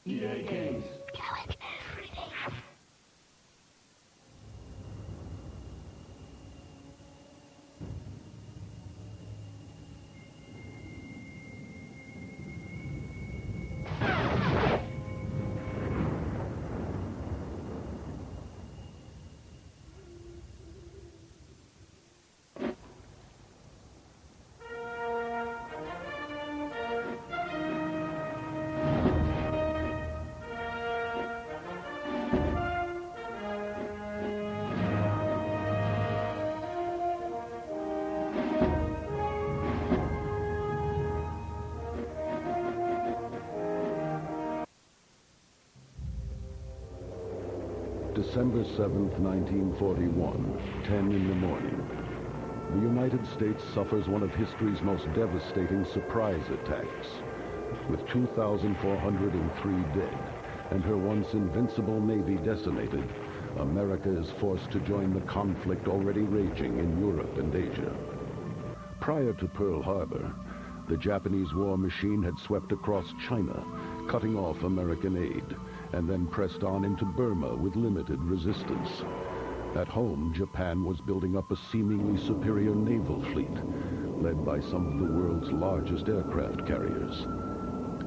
EA Games. December 7th, 1941, 10 in the morning. The United States suffers one of history's most devastating surprise attacks. With 2,403 dead and her once invincible Navy decimated, America is forced to join the conflict already raging in Europe and Asia. Prior to Pearl Harbor, the Japanese war machine had swept across China, cutting off American aid, and then pressed on into Burma with limited resistance. At home, Japan was building up a seemingly superior naval fleet, led by some of the world's largest aircraft carriers.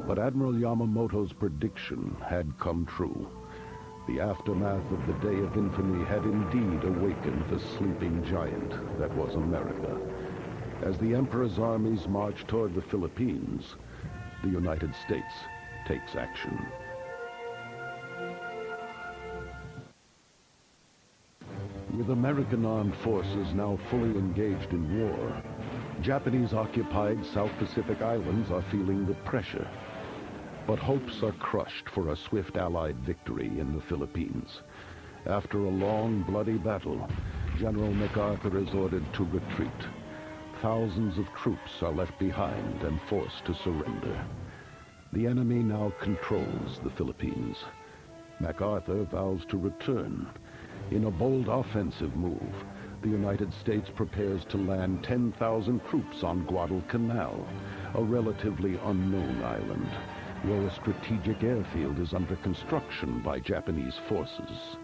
But Admiral Yamamoto's prediction had come true. The aftermath of the Day of Infamy had indeed awakened the sleeping giant that was America. As the Emperor's armies marched toward the Philippines, the United States takes action. With American armed forces now fully engaged in war, Japanese-occupied South Pacific islands are feeling the pressure. But hopes are crushed for a swift Allied victory in the Philippines. After a long, bloody battle, General MacArthur is ordered to retreat. Thousands of troops are left behind and forced to surrender. The enemy now controls the Philippines. MacArthur vows to return. In a bold offensive move, the United States prepares to land 10,000 troops on Guadalcanal, a relatively unknown island, where a strategic airfield is under construction by Japanese forces.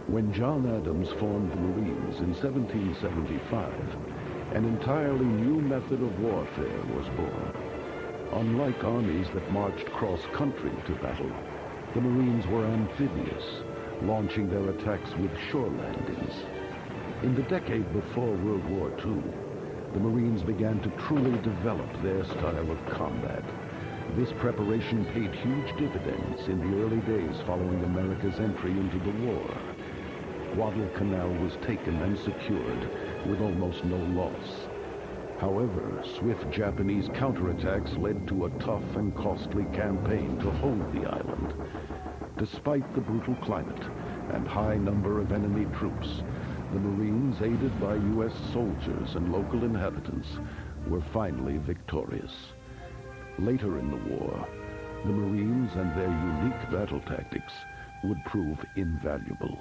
When John Adams formed the Marines in 1775, an entirely new method of warfare was born. Unlike armies that marched cross-country to battle, the Marines were amphibious, launching their attacks with shore landings. In the decade before World War II, the Marines began to truly develop their style of combat. This preparation paid huge dividends in the early days following America's entry into the war. Guadalcanal was taken and secured with almost no loss. However, swift Japanese counterattacks led to a tough and costly campaign to hold the island. Despite the brutal climate and high number of enemy troops, the Marines, aided by U.S. soldiers and local inhabitants, were finally victorious. Later in the war, the Marines and their unique battle tactics would prove invaluable.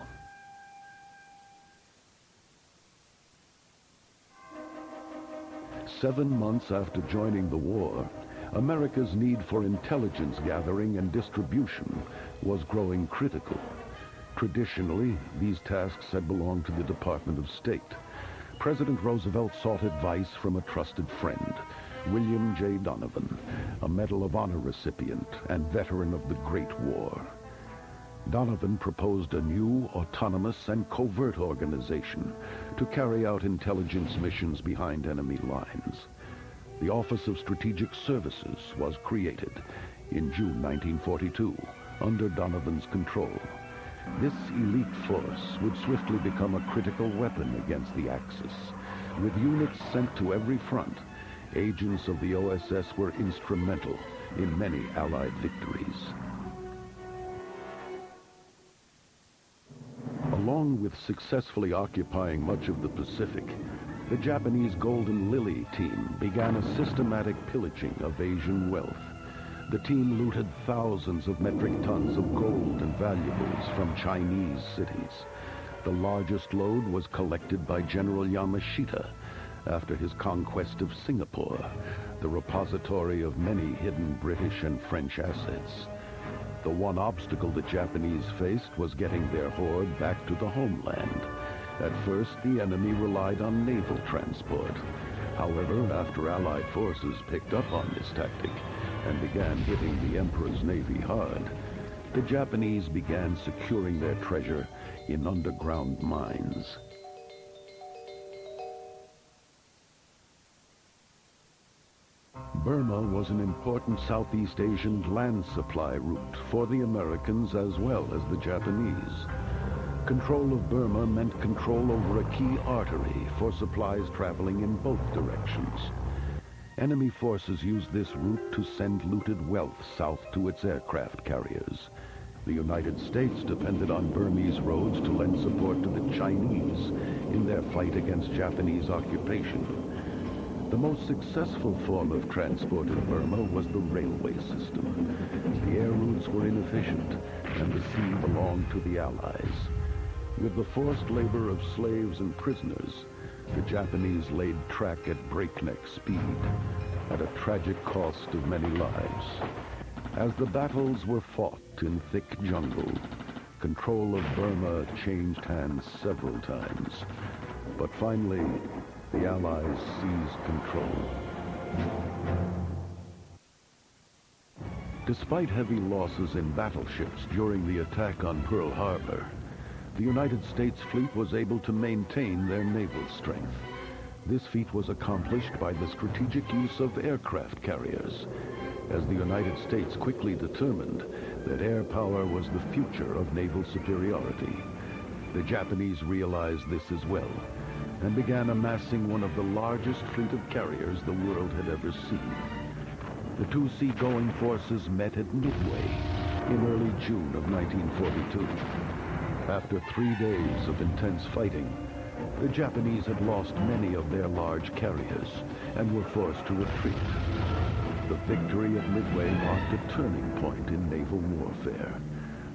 Seven months after joining the war, America's need for intelligence gathering and distribution was growing critical. Traditionally, these tasks had belonged to the Department of State. President Roosevelt sought advice from a trusted friend, William J. Donovan, a Medal of Honor recipient and veteran of the Great War. Donovan proposed a new, autonomous, and covert organization to carry out intelligence missions behind enemy lines. The Office of Strategic Services was created in June 1942 under Donovan's control. This elite force would swiftly become a critical weapon against the Axis. With units sent to every front, agents of the OSS were instrumental in many Allied victories. Along with successfully occupying much of the Pacific, the Japanese Golden Lily team began a systematic pillaging of Asian wealth. The team looted thousands of metric tons of gold and valuables from Chinese cities. The largest load was collected by General Yamashita, after his conquest of Singapore, the repository of many hidden British and French assets. The one obstacle the Japanese faced was getting their hoard back to the homeland. At first, the enemy relied on naval transport. However, after Allied forces picked up on this tactic and began hitting the Emperor's navy hard, the Japanese began securing their treasure in underground mines. Burma was an important Southeast Asian land supply route for the Americans as well as the Japanese. Control of Burma meant control over a key artery for supplies traveling in both directions. Enemy forces used this route to send looted wealth south to its aircraft carriers. The United States depended on Burmese roads to lend support to the Chinese in their fight against Japanese occupation. The most successful form of transport in Burma was the railway system. The air routes were inefficient, and the sea belonged to the Allies. With the forced labor of slaves and prisoners, the Japanese laid track at breakneck speed, at a tragic cost of many lives. As the battles were fought in thick jungle, control of Burma changed hands several times. But finally, the Allies seized control. Despite heavy losses in battleships during the attack on Pearl Harbor, the United States fleet was able to maintain their naval strength. This feat was accomplished by the strategic use of aircraft carriers, as the United States quickly determined that air power was the future of naval superiority. The Japanese realized this as well, and began amassing one of the largest fleet of carriers the world had ever seen. The two seagoing forces met at Midway in early June of 1942. After 3 days of intense fighting, the Japanese had lost many of their large carriers and were forced to retreat. The victory at Midway marked a turning point in naval warfare.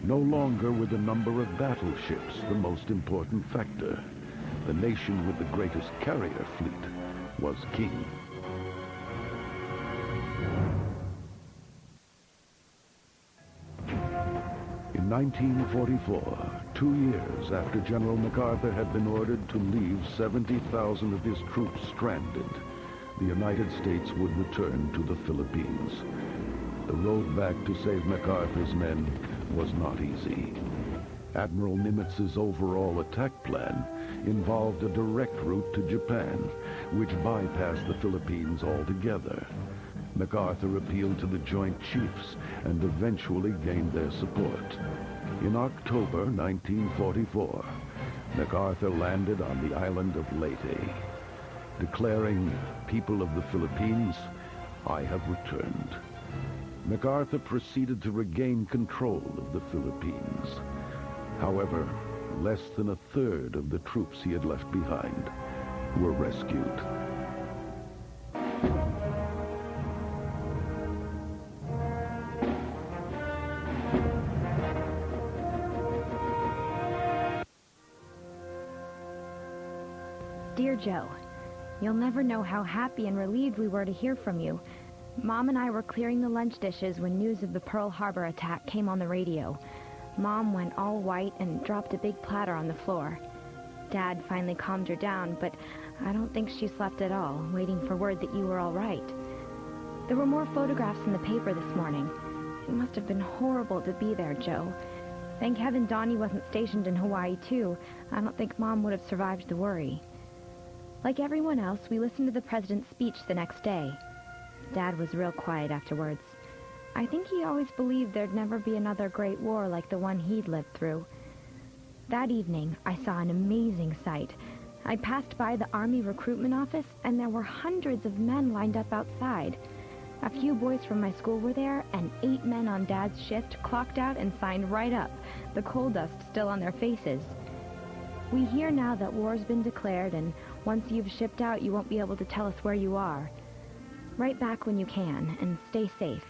No longer were the number of battleships the most important factor. The nation with the greatest carrier fleet was king. In 1944, 2 years after General MacArthur had been ordered to leave 70,000 of his troops stranded, the United States would return to the Philippines. The road back to save MacArthur's men was not easy. Admiral Nimitz's overall attack plan involved a direct route to Japan, which bypassed the Philippines altogether. MacArthur appealed to the Joint Chiefs and eventually gained their support. In October 1944, MacArthur landed on the island of Leyte, declaring, "People of the Philippines, I have returned." MacArthur proceeded to regain control of the Philippines. However, less than a third of the troops he had left behind were rescued. Dear Joe, you'll never know how happy and relieved we were to hear from you. Mom and I were clearing the lunch dishes when news of the Pearl Harbor attack came on the radio. Mom went all white and dropped a big platter on the floor. Dad finally calmed her down, but I don't think she slept at all, waiting for word that you were all right. There were more photographs in the paper this morning. It must have been horrible to be there, Joe. Thank heaven Donnie wasn't stationed in Hawaii, too. I don't think Mom would have survived the worry. Like everyone else, we listened to the president's speech the next day. Dad was real quiet afterwards. I think he always believed there'd never be another great war like the one he'd lived through. That evening, I saw an amazing sight. I passed by the Army recruitment office, and there were hundreds of men lined up outside. A few boys from my school were there, and 8 men on Dad's shift clocked out and signed right up, the coal dust still on their faces. We hear now that war's been declared, and once you've shipped out, you won't be able to tell us where you are. Write back when you can, and stay safe.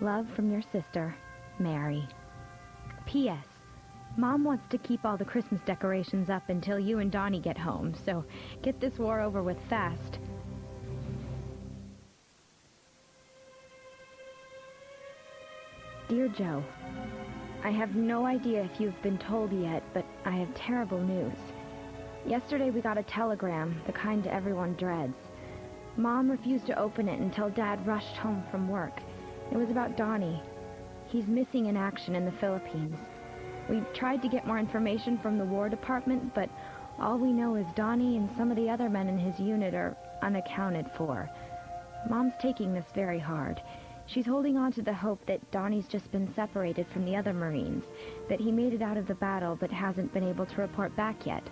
Love from your sister, Mary. P.S. Mom wants to keep all the Christmas decorations up until you and Donnie get home, so get this war over with fast. Dear Joe, I have no idea if you've been told yet, but I have terrible news. Yesterday we got a telegram, the kind everyone dreads. Mom refused to open it until Dad rushed home from work. It was about Donnie. He's missing in action in the Philippines. We tried to get more information from the War Department, but all we know is Donnie and some of the other men in his unit are unaccounted for. Mom's taking this very hard. She's holding on to the hope that Donnie's just been separated from the other Marines, that he made it out of the battle but hasn't been able to report back yet.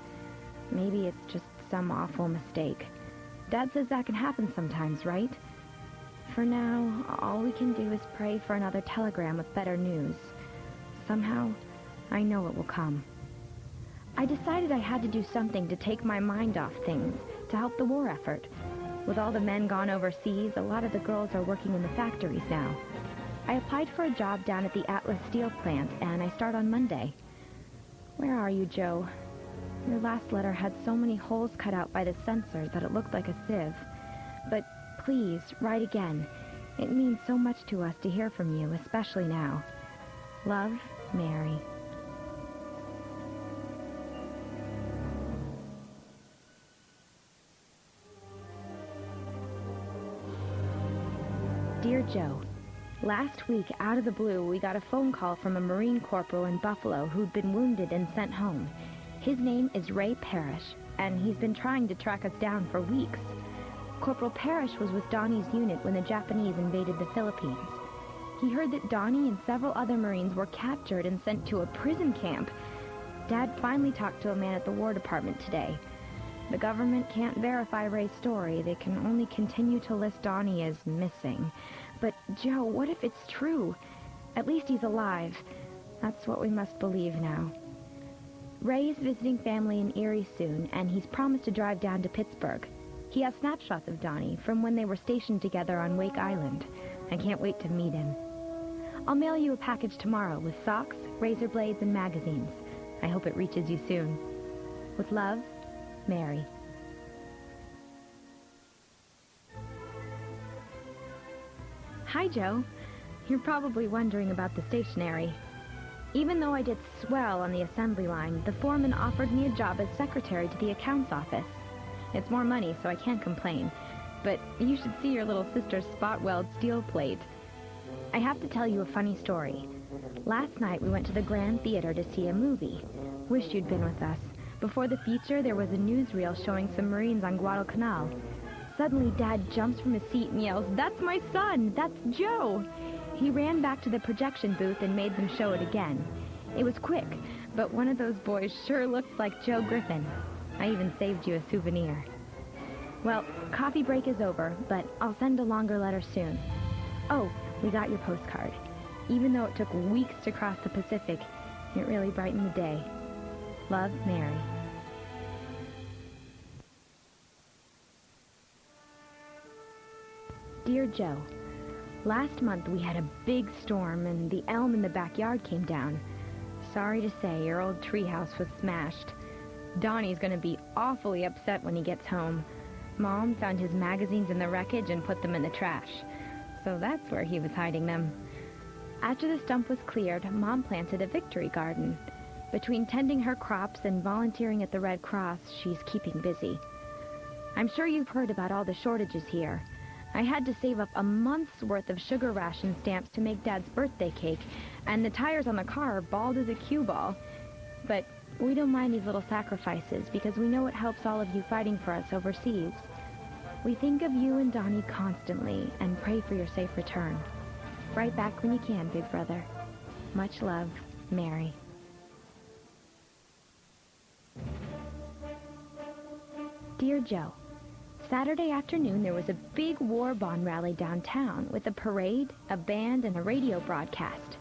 Maybe it's just some awful mistake. Dad says that can happen sometimes, right? For now, all we can do is pray for another telegram with better news. Somehow, I know it will come. I decided I had to do something to take my mind off things, to help the war effort. With all the men gone overseas, a lot of the girls are working in the factories now. I applied for a job down at the Atlas Steel plant, and I start on Monday. Where are you, Joe? Your last letter had so many holes cut out by the censor that it looked like a sieve. But please, write again. It means so much to us to hear from you, especially now. Love, Mary. Dear Joe, last week, out of the blue, we got a phone call from a Marine corporal in Buffalo who'd been wounded and sent home. His name is Ray Parrish, and he's been trying to track us down for weeks. Corporal Parrish was with Donnie's unit when the Japanese invaded the Philippines. He heard that Donnie and several other Marines were captured and sent to a prison camp. Dad finally talked to a man at the War Department today. The government can't verify Ray's story. They can only continue to list Donnie as missing. But, Joe, what if it's true? At least he's alive. That's what we must believe now. Ray is visiting family in Erie soon, and he's promised to drive down to Pittsburgh. He has snapshots of Donnie from when they were stationed together on Wake Island. I can't wait to meet him. I'll mail you a package tomorrow with socks, razor blades, and magazines. I hope it reaches you soon. With love, Mary. Hi, Joe. You're probably wondering about the stationery. Even though I did swell on the assembly line, the foreman offered me a job as secretary to the accounts office. It's more money, so I can't complain. But you should see your little sister's spot-weld steel plate. I have to tell you a funny story. Last night we went to the Grand Theater to see a movie. Wish you'd been with us. Before the feature, there was a newsreel showing some Marines on Guadalcanal. Suddenly, Dad jumps from his seat and yells, "That's my son! That's Joe!" He ran back to the projection booth and made them show it again. It was quick, but one of those boys sure looked like Joe Griffin. I even saved you a souvenir. Well, coffee break is over, but I'll send a longer letter soon. Oh, we got your postcard. Even though it took weeks to cross the Pacific, it really brightened the day. Love, Mary. Dear Joe, last month we had a big storm and the elm in the backyard came down. Sorry to say, your old treehouse was smashed. Donnie's going to be awfully upset when he gets home. Mom found his magazines in the wreckage and put them in the trash. So that's where he was hiding them. After the stump was cleared, Mom planted a victory garden. Between tending her crops and volunteering at the Red Cross, she's keeping busy. I'm sure you've heard about all the shortages here. I had to save up a month's worth of sugar ration stamps to make Dad's birthday cake, and the tires on the car are bald as a cue ball. But we don't mind these little sacrifices because we know it helps all of you fighting for us overseas. We think of you and Donnie constantly and pray for your safe return. Write back when you can, big brother. Much love, Mary. Dear Joe, Saturday afternoon there was a big war bond rally downtown with a parade, a band, and a radio broadcast.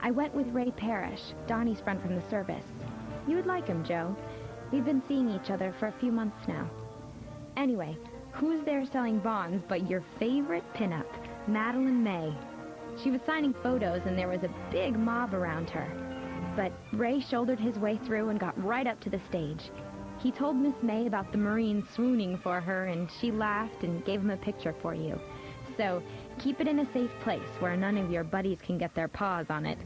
I went with Ray Parrish, Donnie's friend from the service. You would like him, Joe. We've been seeing each other for a few months now. Anyway, who's there selling bonds but your favorite pinup, Madeline May? She was signing photos and there was a big mob around her. But Ray shouldered his way through and got right up to the stage. He told Miss May about the Marine swooning for her, and she laughed and gave him a picture for you. So, keep it in a safe place where none of your buddies can get their paws on it.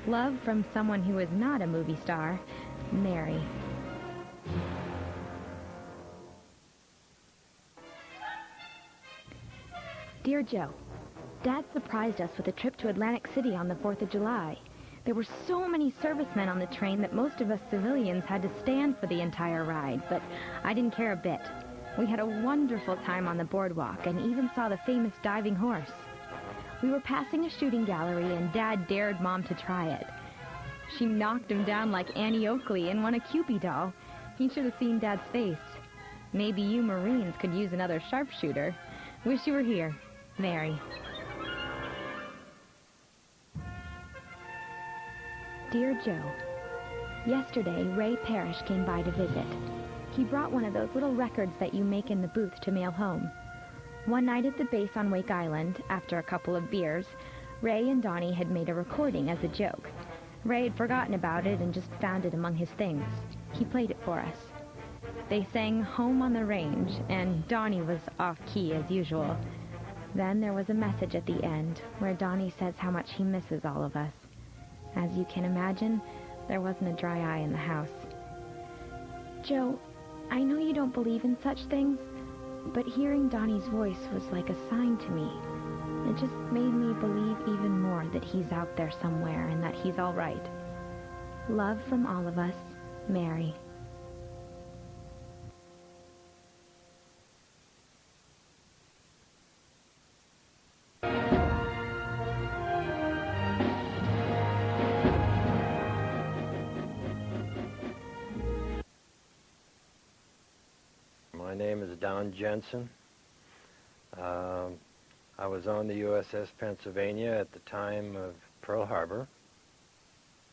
Love from someone who is not a movie star, Mary. Dear Joe, Dad surprised us with a trip to Atlantic City on the 4th of July. There were so many servicemen on the train that most of us civilians had to stand for the entire ride, but I didn't care a bit. We had a wonderful time on the boardwalk and even saw the famous diving horse. We were passing a shooting gallery and Dad dared Mom to try it. She knocked him down like Annie Oakley and won a Cupid doll. He should have seen Dad's face. Maybe you Marines could use another sharpshooter. Wish you were here. Mary. Dear Joe, yesterday Ray Parrish came by to visit. He brought one of those little records that you make in the booth to mail home. One night at the base on Wake Island, after a couple of beers, Ray and Donnie had made a recording as a joke. Ray had forgotten about it and just found it among his things. He played it for us. They sang Home on the Range, and Donnie was off-key as usual. Then there was a message at the end, where Donnie says how much he misses all of us. As you can imagine, there wasn't a dry eye in the house. Joe, I know you don't believe in such things, but hearing Donnie's voice was like a sign to me. It just made me believe even more that he's out there somewhere and that he's all right. Love from all of us, Mary. My name is Jensen. I was on the USS Pennsylvania at the time of Pearl Harbor.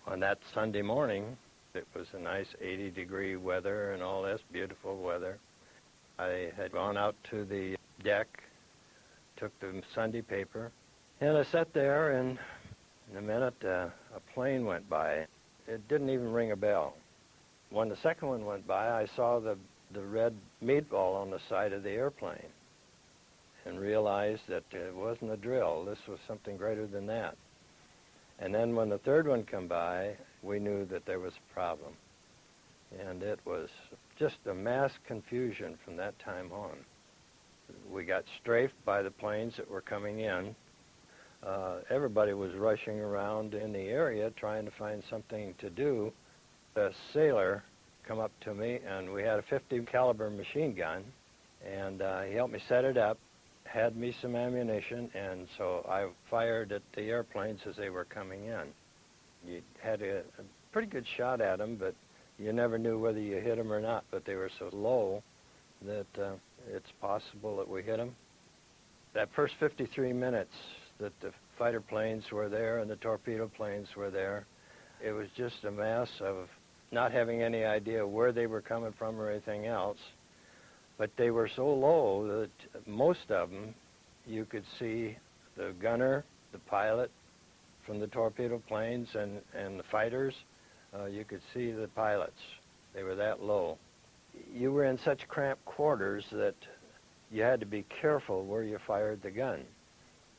On that Sunday morning, it was a nice 80-degree weather and all this beautiful weather. I had gone out to the deck, took the Sunday paper, and I sat there, and in a minute, a plane went by. It didn't even ring a bell. When the second one went by, I saw the red meatball on the side of the airplane and realized that it wasn't a drill. This was something greater than that. And then when the third one came by, we knew that there was a problem. And it was just a mass confusion from that time on. We got strafed by the planes that were coming in. Everybody was rushing around in the area trying to find something to do. A sailor come up to me, and we had a 50 caliber machine gun, and he helped me set it up, had me some ammunition, and so I fired at the airplanes as they were coming in. You had a pretty good shot at them, but you never knew whether you hit them or not, but they were so low that it's possible that we hit them. That first 53 minutes that the fighter planes were there and the torpedo planes were there, it was just a mass of not having any idea where they were coming from or anything else. But they were so low that most of them, you could see the gunner, the pilot from the torpedo planes and the fighters. You could see the pilots. They were that low. You were in such cramped quarters that you had to be careful where you fired the gun,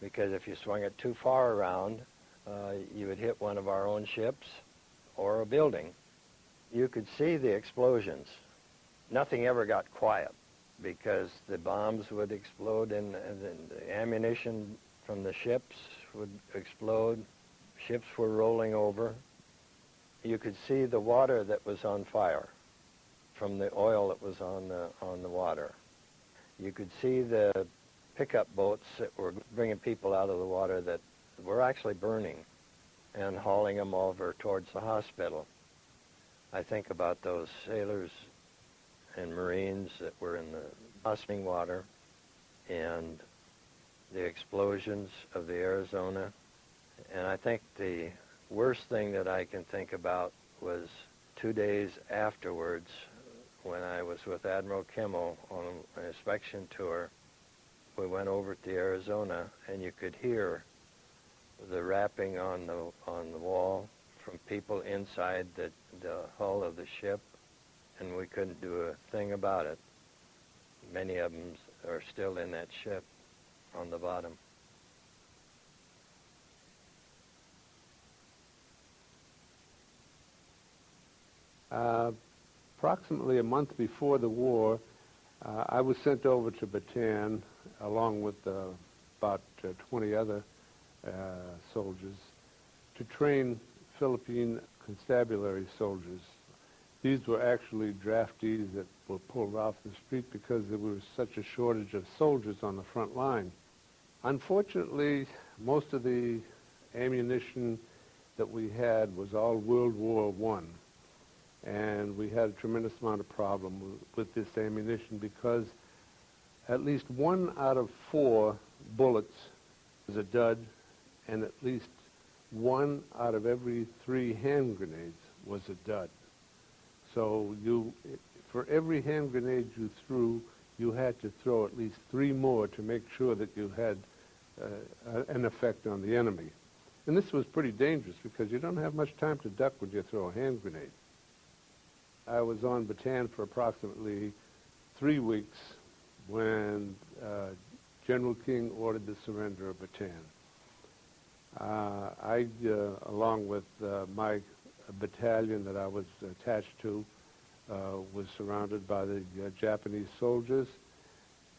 because if you swung it too far around, you would hit one of our own ships or a building. You could see the explosions. Nothing ever got quiet because the bombs would explode and the ammunition from the ships would explode. Ships were rolling over. You could see the water that was on fire from the oil that was on the water. You could see the pickup boats that were bringing people out of the water that were actually burning and hauling them over towards the hospital. I think about those sailors and Marines that were in the hustling water and the explosions of the Arizona. And I think the worst thing that I can think about was 2 days afterwards when I was with Admiral Kimmel on an inspection tour. We went over to the Arizona, and you could hear the rapping on the wall from people inside the hull of the ship, and we couldn't do a thing about it. Many of them are still in that ship on the bottom. Approximately a month before the war, I was sent over to Bataan along with about 20 other soldiers to train Philippine constabulary soldiers. These were actually draftees that were pulled off the street because there was such a shortage of soldiers on the front line. Unfortunately, most of the ammunition that we had was all World War I. And we had a tremendous amount of problem with this ammunition because at least 1 out of 4 bullets was a dud, and at least 1 out of every 3 hand grenades was a dud. So for every hand grenade you threw, you had to throw at least 3 more to make sure that you had an effect on the enemy. And this was pretty dangerous because you don't have much time to duck when you throw a hand grenade. I was on Bataan for approximately 3 weeks when General King ordered the surrender of Bataan. I, along with my battalion that I was attached to, was surrounded by the Japanese soldiers.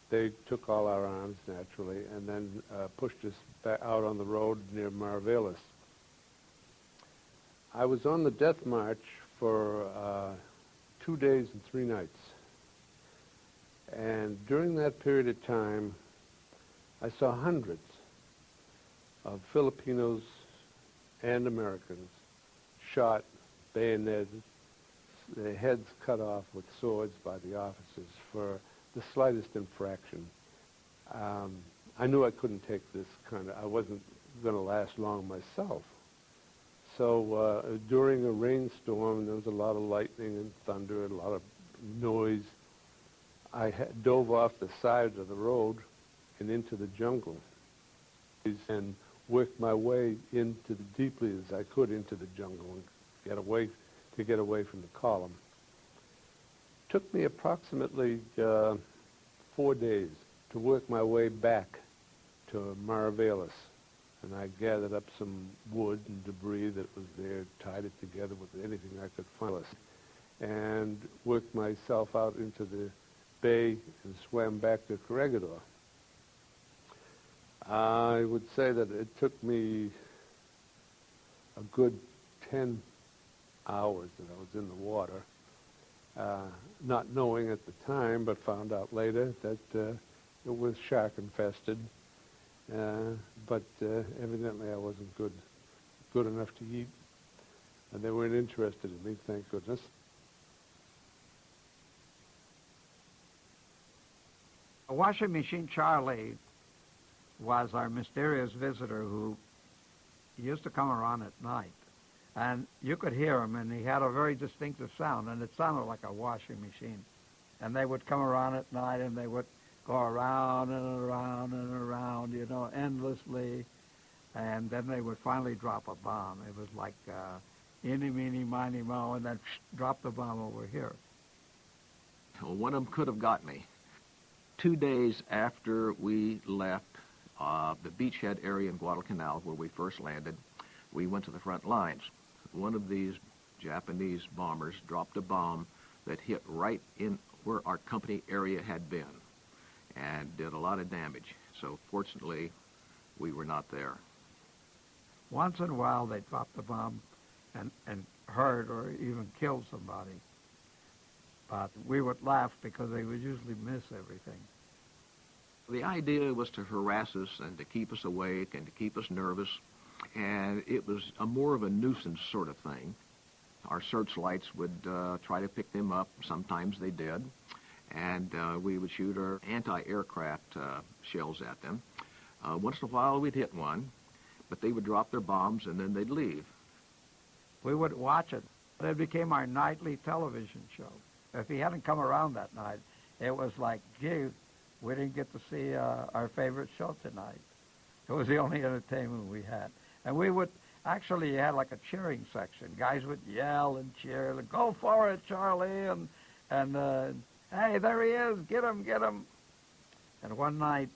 They took all our arms, naturally, and then pushed us back out on the road near Marvelis. I was on the death march for 2 days and 3 nights. And during that period of time, I saw hundreds of Filipinos and Americans shot, bayoneted, their heads cut off with swords by the officers for the slightest infraction. I knew I couldn't take this I wasn't going to last long myself. So during a rainstorm, there was a lot of lightning and thunder and a lot of noise. I dove off the side of the road and into the jungle and worked my way into deeply as I could into the jungle and get away from the column. It took me approximately 4 days to work my way back to Marvelis. And I gathered up some wood and debris that was there, tied it together with anything I could find, and worked myself out into the bay and swam back to Corregidor. I would say that it took me a good 10 hours that I was in the water, not knowing at the time, but found out later that it was shark infested. But evidently I wasn't good enough to eat, and they weren't interested in me, thank goodness. Washing Machine Charlie was our mysterious visitor who used to come around at night, and you could hear him, and he had a very distinctive sound, and it sounded like a washing machine. And they would come around at night, and they would go around and around and around, endlessly, and then they would finally drop a bomb. It was like eeny, meeny, miny, moe, and then drop the bomb over here. Well, one of them could have got me. 2 days after we left the beachhead area in Guadalcanal, where we first landed, we went to the front lines. One of these Japanese bombers dropped a bomb that hit right in where our company area had been and did a lot of damage. So fortunately, we were not there. Once in a while, they'd drop the bomb and hurt or even kill somebody. But we would laugh because they would usually miss everything. The idea was to harass us and to keep us awake and to keep us nervous, and it was more of a nuisance sort of thing. Our searchlights would try to pick them up. Sometimes they did. And we would shoot our anti-aircraft shells at them. Once in a while, we'd hit one, but they would drop their bombs, and then they'd leave. We would watch it. It became our nightly television show. If he hadn't come around that night, it was like, gee, we didn't get to see our favorite show tonight. It was the only entertainment we had. And we would Actually, you had like a cheering section. Guys would yell and cheer, like, "Go for it, Charlie!" and "Hey, there he is! Get him! Get him!" And one night,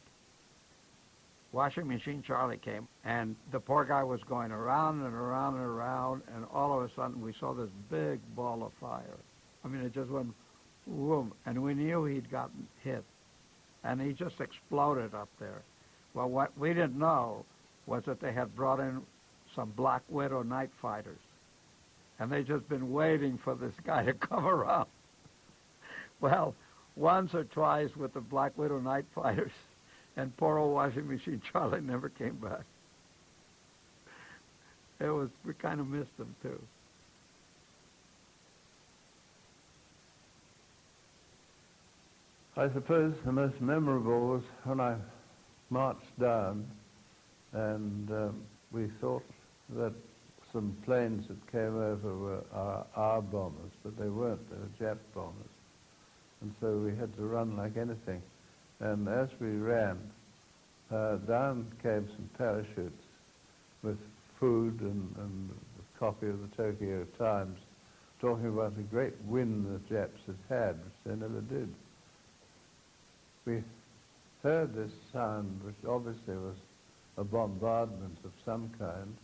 Washing Machine Charlie came, and the poor guy was going around and around and around, and all of a sudden we saw this big ball of fire. I mean, it just went whoom, and we knew he'd gotten hit, and he just exploded up there. Well, what we didn't know was that they had brought in some Black Widow night fighters, and they'd just been waiting for this guy to come around. Well, once or twice with the Black Widow night fighters, and poor old Washing Machine Charlie never came back. We kind of missed him, too. I suppose the most memorable was when I marched down and we thought that some planes that came over were our bombers, but they weren't. They were Jap bombers. And so we had to run like anything. And as we ran, down came some parachutes with food and a copy of the Tokyo Times talking about a great win the Japs had, which they never did. We heard this sound, which obviously was a bombardment of some kind,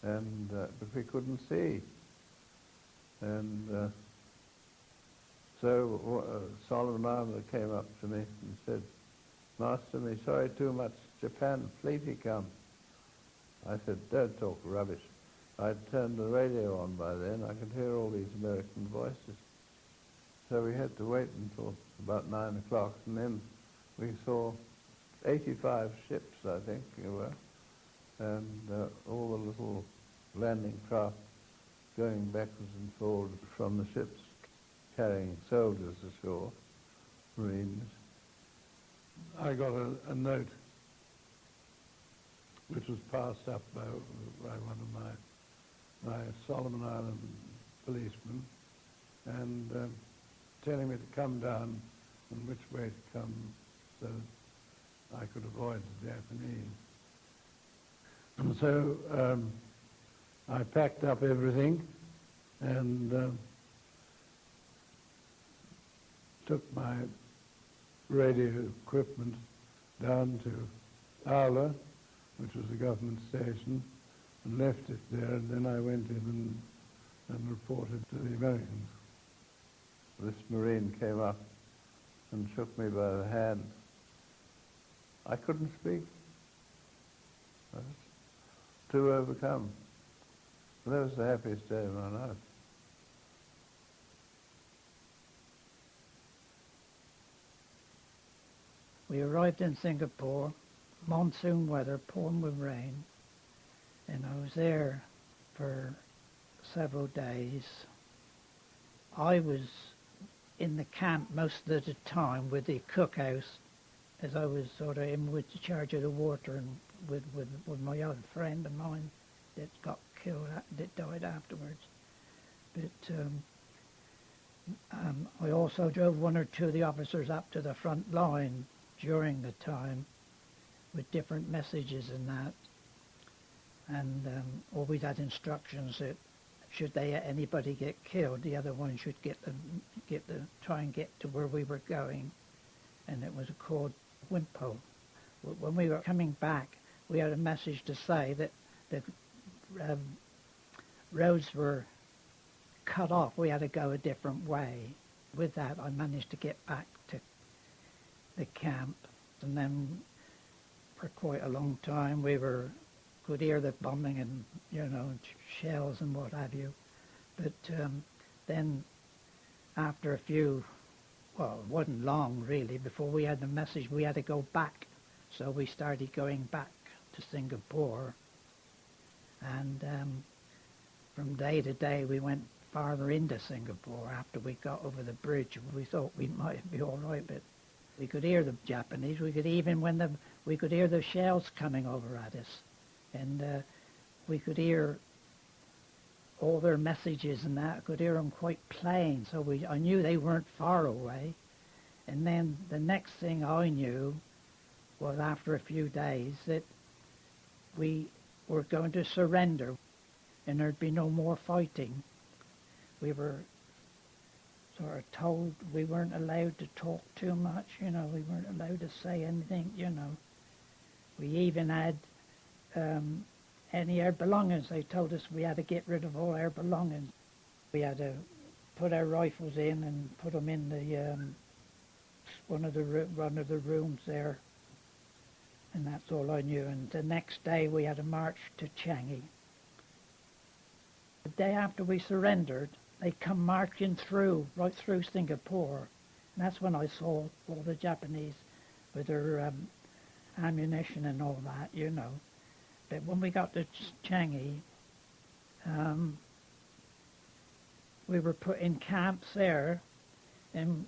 and but we couldn't see. And so Solomon Armour came up to me and said, "Master, me sorry too much, Japan fleety come." I said, "Don't talk rubbish." I'd turned the radio on by then. I could hear all these American voices. So we had to wait until about 9 o'clock, and then we saw 85 ships, I think there were, and all the little landing craft going backwards and forwards from the ships, carrying soldiers ashore, Marines. I got a note which was passed up by one of my Solomon Island policemen, and telling me to come down and which way to come so that I could avoid the Japanese. And so I packed up everything and took my radio equipment down to Aula, which was a government station, and left it there, and then I went in and reported to the Americans. This Marine came up and shook me by the hand. I couldn't speak. I was too overcome. But that was the happiest day of my life. We arrived in Singapore, monsoon weather, pouring with rain, and I was there for several days. I was in the camp most of the time with the cookhouse, as I was sort of in with the charge of the water, and with my other friend of mine that got killed, that died afterwards. But I also drove one or two of the officers up to the front line during the time with different messages and that, and always had instructions that should anybody get killed, the other one should try and get to where we were going, and it was called Wimpo. When we were coming back, we had a message to say that the roads were cut off. We had to go a different way. With that, I managed to get back to the camp, and then for quite a long time we could hear the bombing and shells and what have you. But then after a few, well, it wasn't long really before we had the message we had to go back. So we started going back to Singapore, and from day to day we went farther into Singapore. After we got over the bridge, we thought we might be all right, but we could hear the Japanese. We could hear the shells coming over at us, and we could hear all their messages and that. I could hear them quite plain, so I knew they weren't far away. And then the next thing I knew was after a few days that we were going to surrender and there'd be no more fighting. We were sort of told we weren't allowed to talk too much, we weren't allowed to say anything, We even had any of our belongings. They told us we had to get rid of all our belongings. We had to put our rifles in and put them in the one of the rooms there, and that's all I knew. And the next day we had to march to Changi. The day after we surrendered, they come marching right through Singapore, and that's when I saw all the Japanese with their ammunition and all that, But when we got to Changi, we were put in camps there, and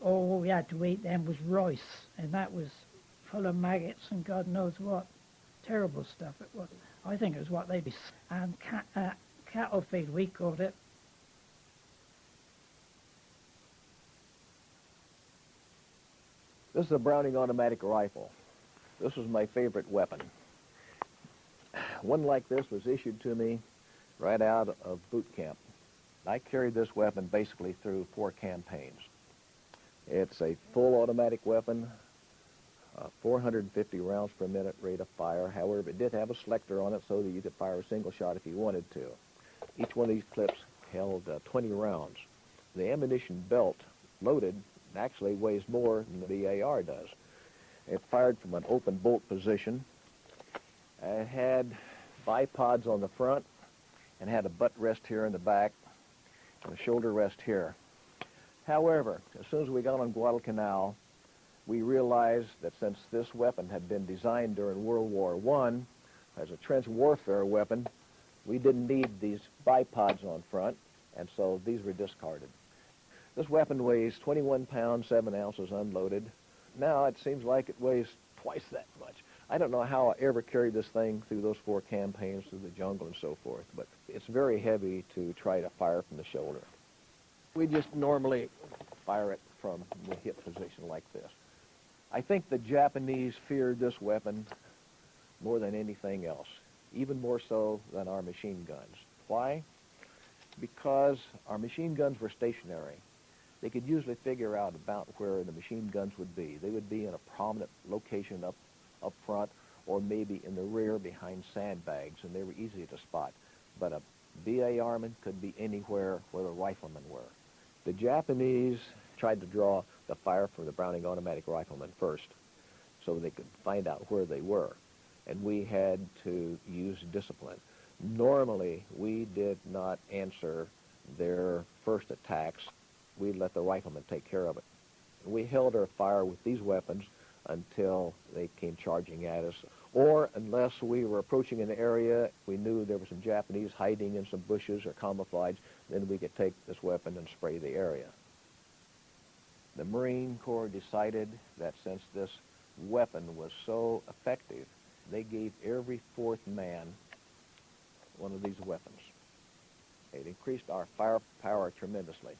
all we had to eat then was rice, and that was full of maggots and God knows what. Terrible stuff it was. I think it was what they'd be. And cattle feed, we called it. This is a Browning automatic rifle. This was my favorite weapon. One like this was issued to me right out of boot camp. I carried this weapon basically through 4 campaigns. It's a full automatic weapon, 450 rounds per minute rate of fire. However, it did have a selector on it so that you could fire a single shot if you wanted to. Each one of these clips held 20 rounds. The ammunition belt loaded actually weighs more than the AR does. It fired from an open bolt position. It had bipods on the front and had a butt rest here in the back and a shoulder rest here. However, as soon as we got on Guadalcanal, we realized that since this weapon had been designed during World War I as a trench warfare weapon, we didn't need these bipods on front, and so these were discarded. This weapon weighs 21 pounds, 7 ounces unloaded. Now it seems like it weighs twice that much. I don't know how I ever carried this thing through those 4 campaigns, through the jungle and so forth, but it's very heavy to try to fire from the shoulder. We just normally fire it from the hip position like this. I think the Japanese feared this weapon more than anything else, even more so than our machine guns. Why? Because our machine guns were stationary. They could usually figure out about where the machine guns would be. They would be in a prominent location up front, or maybe in the rear behind sandbags, and they were easy to spot. But a BA-Arman could be anywhere where the riflemen were. The Japanese tried to draw the fire from the Browning automatic riflemen first, so they could find out where they were. And we had to use discipline. Normally, we did not answer their first attacks. We let the riflemen take care of it. We held our fire with these weapons until they came charging at us, or unless we were approaching an area, we knew there were some Japanese hiding in some bushes or camouflage, then we could take this weapon and spray the area. The Marine Corps decided that since this weapon was so effective, they gave every 4th man one of these weapons. It increased our firepower tremendously.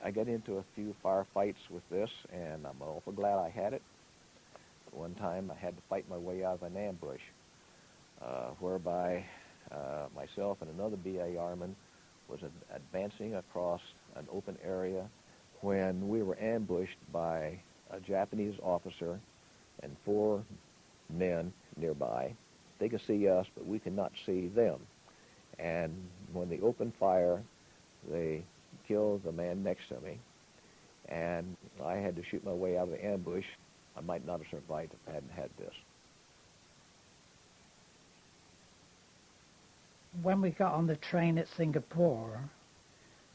I got into a few firefights with this, and I'm awful glad I had it. One time I had to fight my way out of an ambush, whereby myself and another BA-Arman was advancing across an open area when we were ambushed by a Japanese officer and 4 men nearby. They could see us, but we could not see them. And when they opened fire, they killed the man next to me, and I had to shoot my way out of the ambush. I might not have survived if I hadn't had this. When we got on the train at Singapore,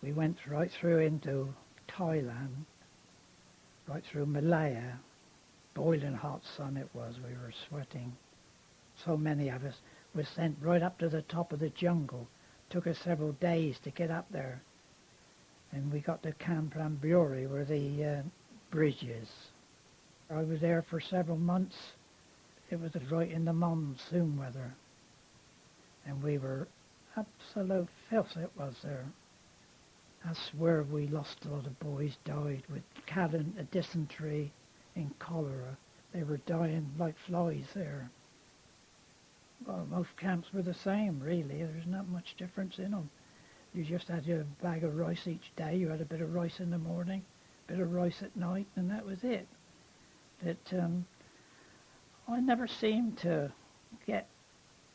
we went right through into Thailand, right through Malaya. Boiling hot sun it was. We were sweating. So many of us were sent right up to the top of the jungle. Took us several days to get up there. And we got to Camp Lambiori, where the bridge is. I was there for several months. It was right in the monsoon weather. And we were absolute filth it was there. I swear we lost a lot of boys, died with dysentery and cholera. They were dying like flies there. Well, most camps were the same, really. There's not much difference in them. You just had your bag of rice each day. You had a bit of rice in the morning, a bit of rice at night, and that was it. But I never seemed to get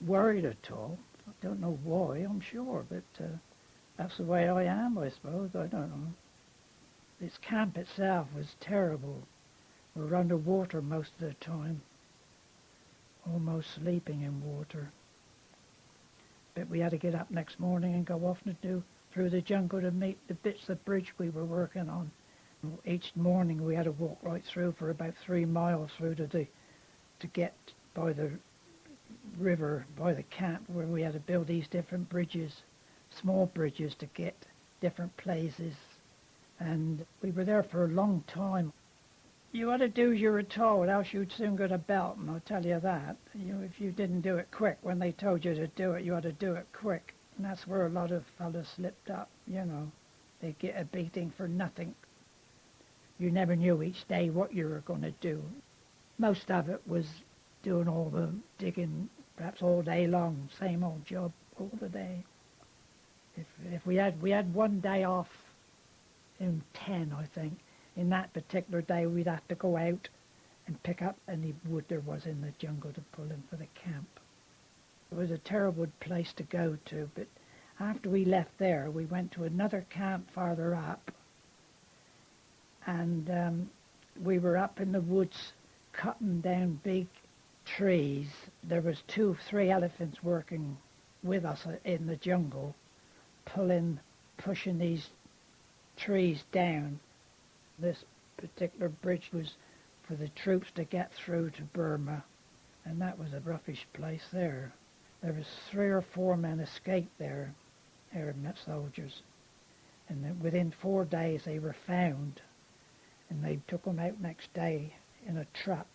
worried at all. I don't know why, I'm sure, but that's the way I am, I suppose. I don't know. This camp itself was terrible. We were under water most of the time, almost sleeping in water. But we had to get up next morning and go off and do through the jungle to meet the bits of bridge we were working on. Each morning we had to walk right through for about 3 miles through to get by the river, by the camp, where we had to build these different bridges, small bridges to get different places. And we were there for a long time. You had to do as you were told, else you'd soon get a belt, and I'll tell you that. If you didn't do it quick, when they told you to do it, you had to do it quick. And that's where a lot of fellas slipped up, They'd get a beating for nothing. You never knew each day what you were going to do. Most of it was doing all the digging, perhaps all day long, same old job all the day. If we had one day off in 10, I think. In that particular day, we'd have to go out and pick up any wood there was in the jungle to pull in for the camp. It was a terrible place to go to, but after we left there, we went to another camp farther up, and we were up in the woods cutting down big trees. There was 2 or 3 elephants working with us in the jungle, pushing these trees down. This particular bridge was for the troops to get through to Burma, and that was a roughish place there. There was 3 or 4 men escaped there, Arab soldiers, and then within 4 days they were found, and they took them out next day in a truck,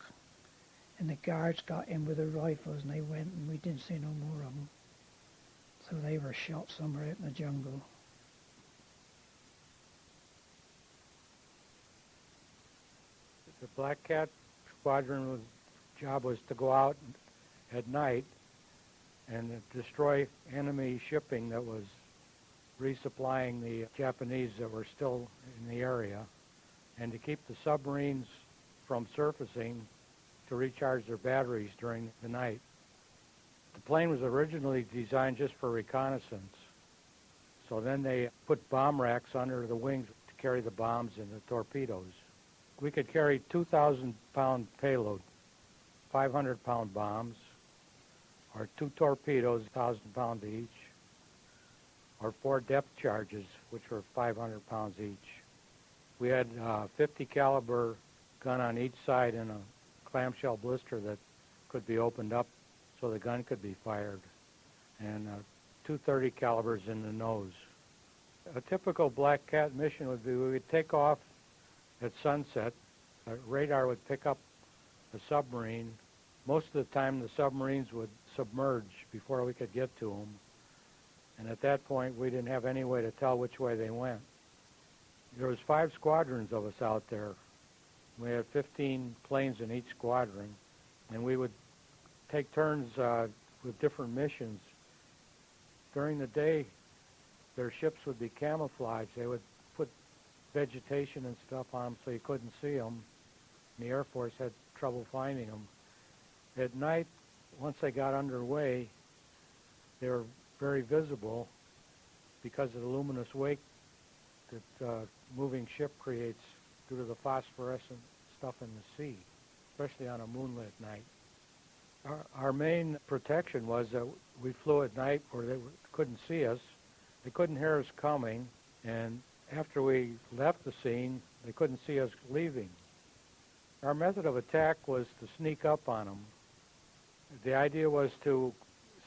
and the guards got in with their rifles, and they went, and we didn't see no more of them. So they were shot somewhere out in the jungle. The Black Cat Squadron job was to go out at night and destroy enemy shipping that was resupplying the Japanese that were still in the area, and to keep the submarines from surfacing to recharge their batteries during the night. The plane was originally designed just for reconnaissance, so then they put bomb racks under the wings to carry the bombs and the torpedoes. We could carry 2,000-pound payload, 500-pound bombs, or 2 torpedoes, 1,000 pounds each, or 4 depth charges, which were 500 pounds each. We had a 50 caliber gun on each side and a clamshell blister that could be opened up so the gun could be fired, and 2 30 calibers in the nose. A typical Black Cat mission would be we would take off at sunset. The radar would pick up a submarine. Most of the time the submarines would submerge before we could get to them, and at that point we didn't have any way to tell which way they went. There was 5 squadrons of us out there. We had 15 planes in each squadron, and we would take turns with different missions. During the day, their ships would be camouflaged. They would put vegetation and stuff on them so you couldn't see them. The Air Force had trouble finding them. At night, once they got underway, they were very visible because of the luminous wake that moving ship creates due to the phosphorescent stuff in the sea, especially on a moonlit night. Our main protection was that we flew at night where they couldn't see us. They couldn't hear us coming, and after we left the scene, they couldn't see us leaving. Our method of attack was to sneak up on them. The idea was to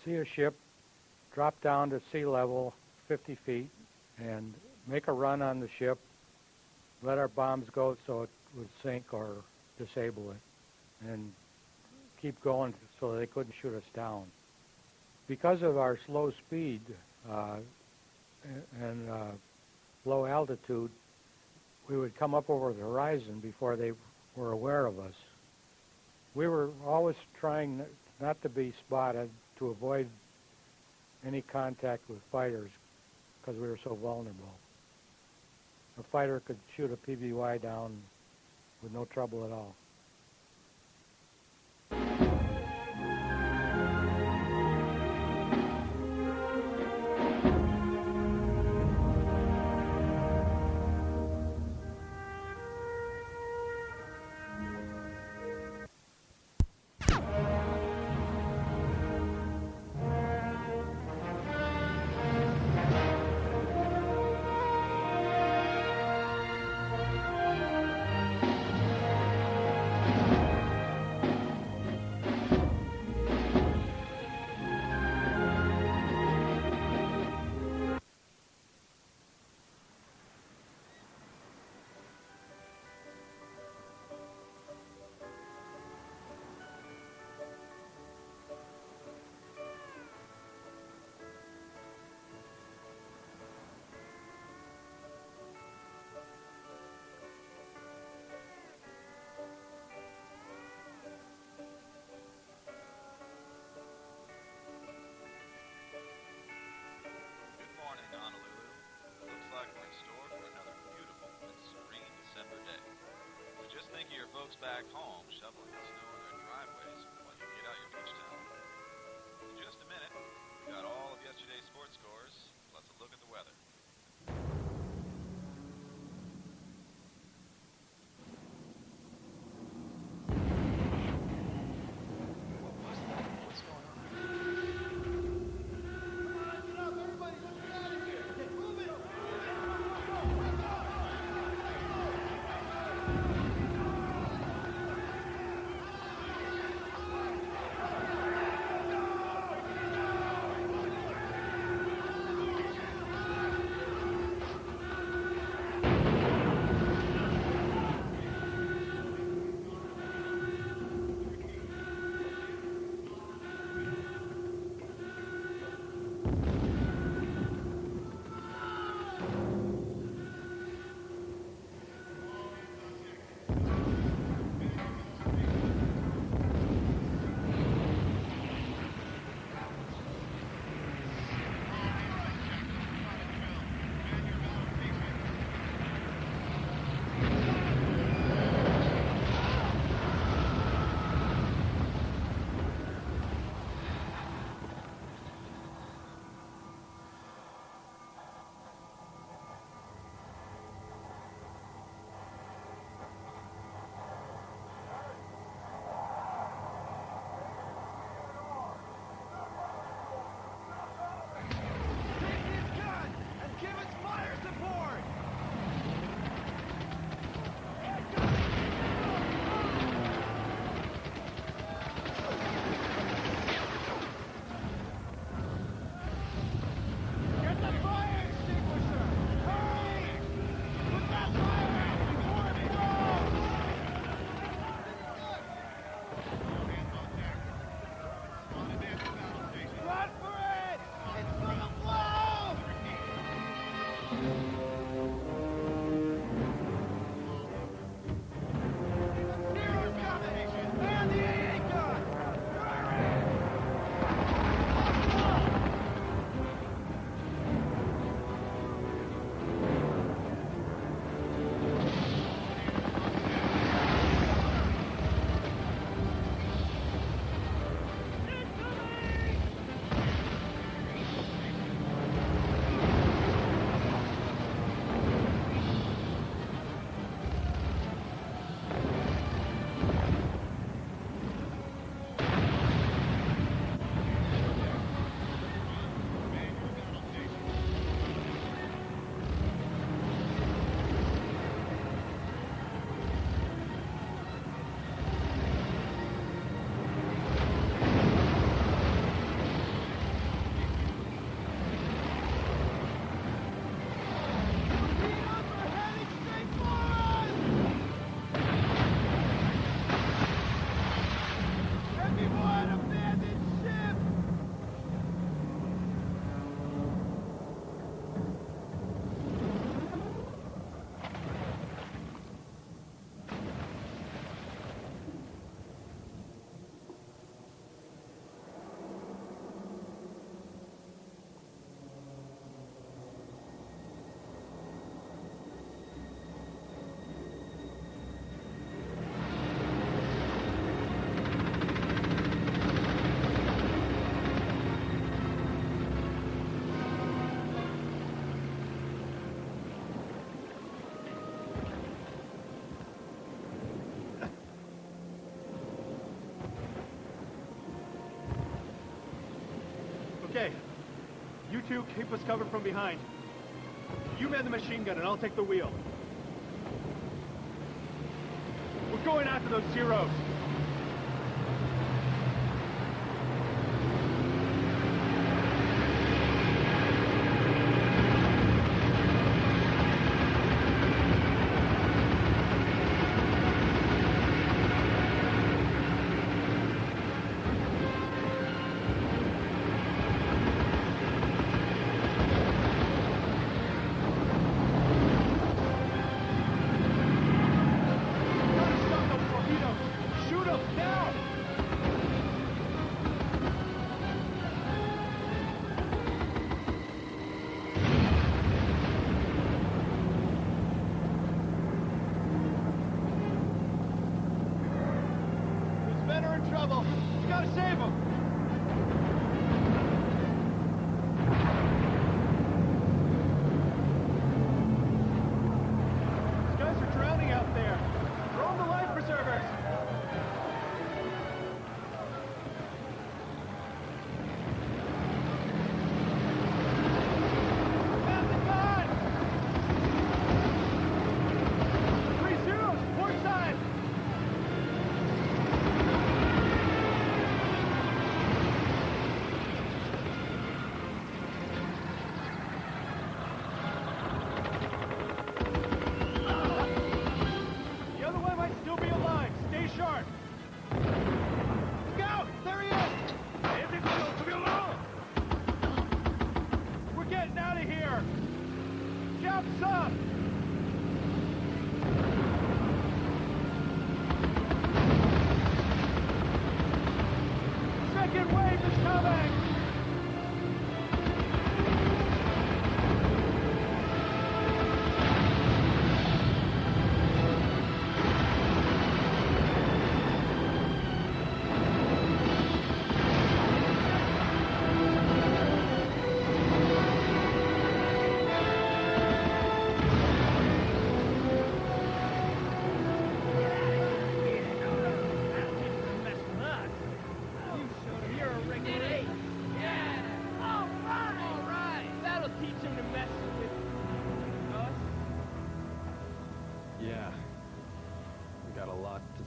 see a ship, drop down to sea level 50 feet, and make a run on the ship, let our bombs go so it would sink or disable it, and keep going so they couldn't shoot us down. Because of our slow speed and low altitude, we would come up over the horizon before they were aware of us. We were always trying not to be spotted, to avoid any contact with fighters because we were so vulnerable. A fighter could shoot a PBY down with no trouble at all. two keep us covered from behind. You man the machine gun and I'll take the wheel. We're going after those Zeros.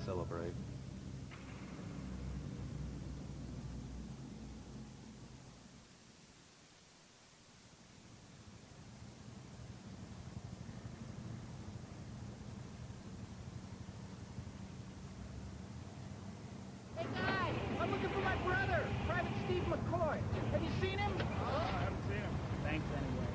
Celebrate. Hey guys, I'm looking for my brother, Private Steve McCoy. Have you seen him? I haven't seen him. Thanks anyway.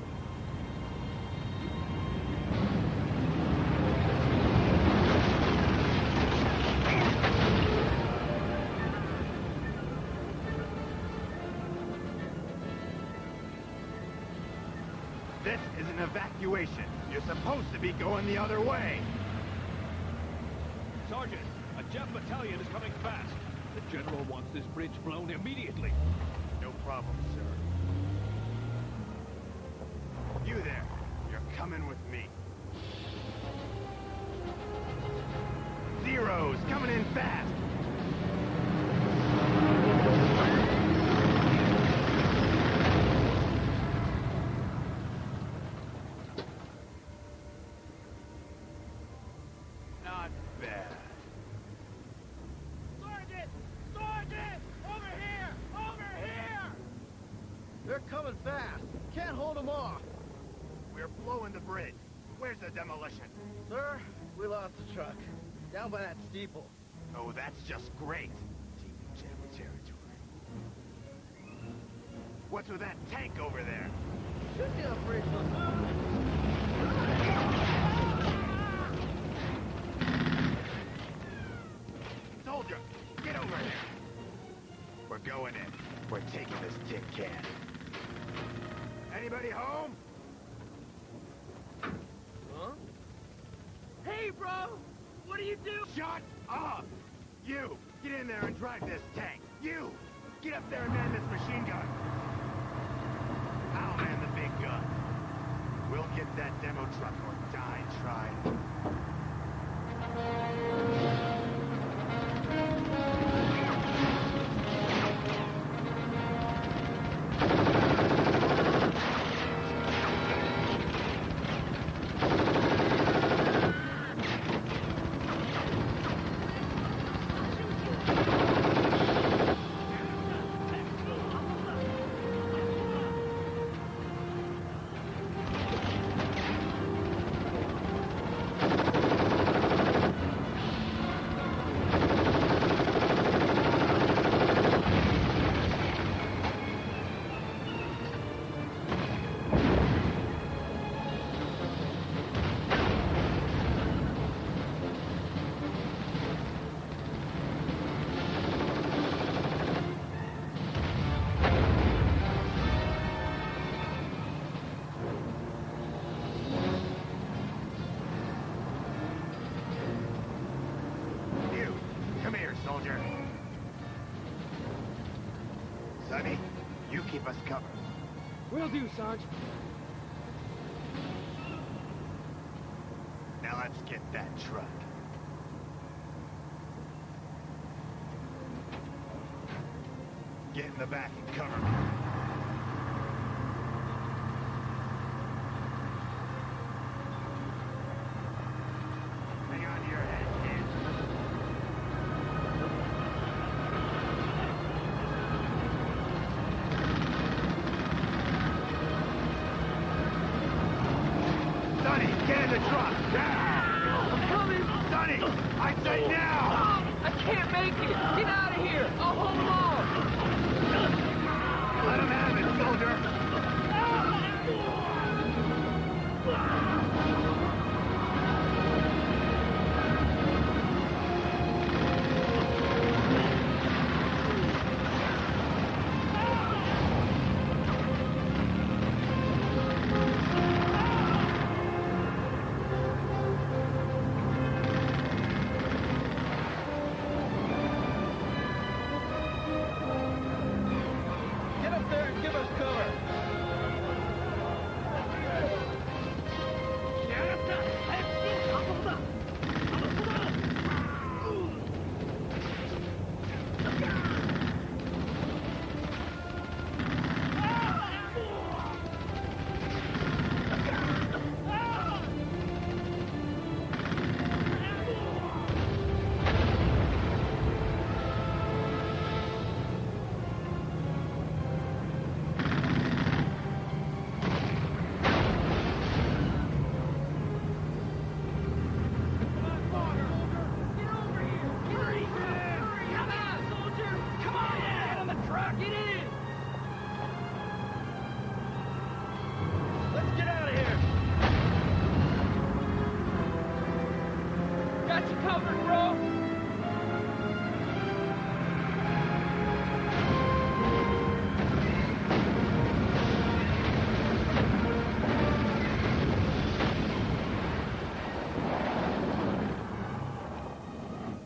This is an evacuation. You're supposed to be going the other way. Sergeant, a Jap battalion is coming fast. The General wants this bridge blown immediately. No problem, sir. You there, you're coming with me. Zeros coming in fast. Not bad. Sergeant! Sergeant! Over here! Over here! They're coming fast. Can't hold them off. We're blowing the bridge. Where's the demolition? Sir, we lost the truck. Down by that steeple. Oh, that's just great. Deep in Jap territory. What's with that tank over there? Should be a bridge. Soldier, get over here. We're going in. We're taking this tin can. Anybody home? Huh? Hey, bro! What do you do? Shut up! You, get in there and drive this tank. You, get up there and man this machine gun. I'll man the big gun. We'll get that demo truck or die trying. soldier. Sonny, you keep us covered. Will do, Sarge. Now let's get that truck. Get in the back and cover me. Hang on to your head, kid. Sonny, get in the truck! Now! I'm coming! Sonny! I say now! I can't make it! Get out of here! I'll hold on! Let him have it, soldier! Get up there and give us cover! Let's get out of here! Got you covered, bro!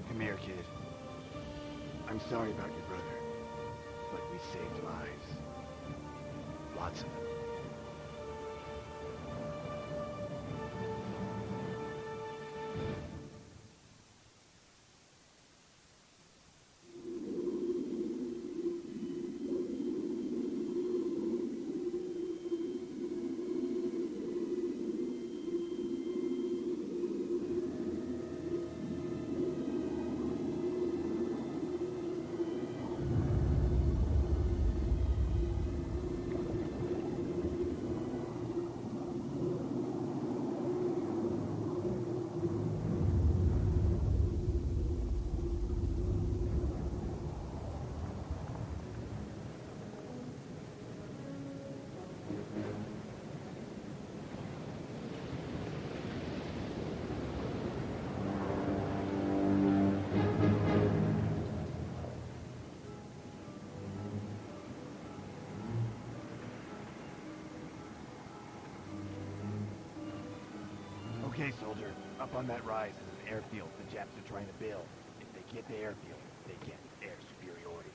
Come here, kid. I'm sorry about your brother, but we saved lives. Lots of them. Okay, soldier. Up on that rise is an airfield the Japs are trying to build. If they get the airfield, they get air superiority.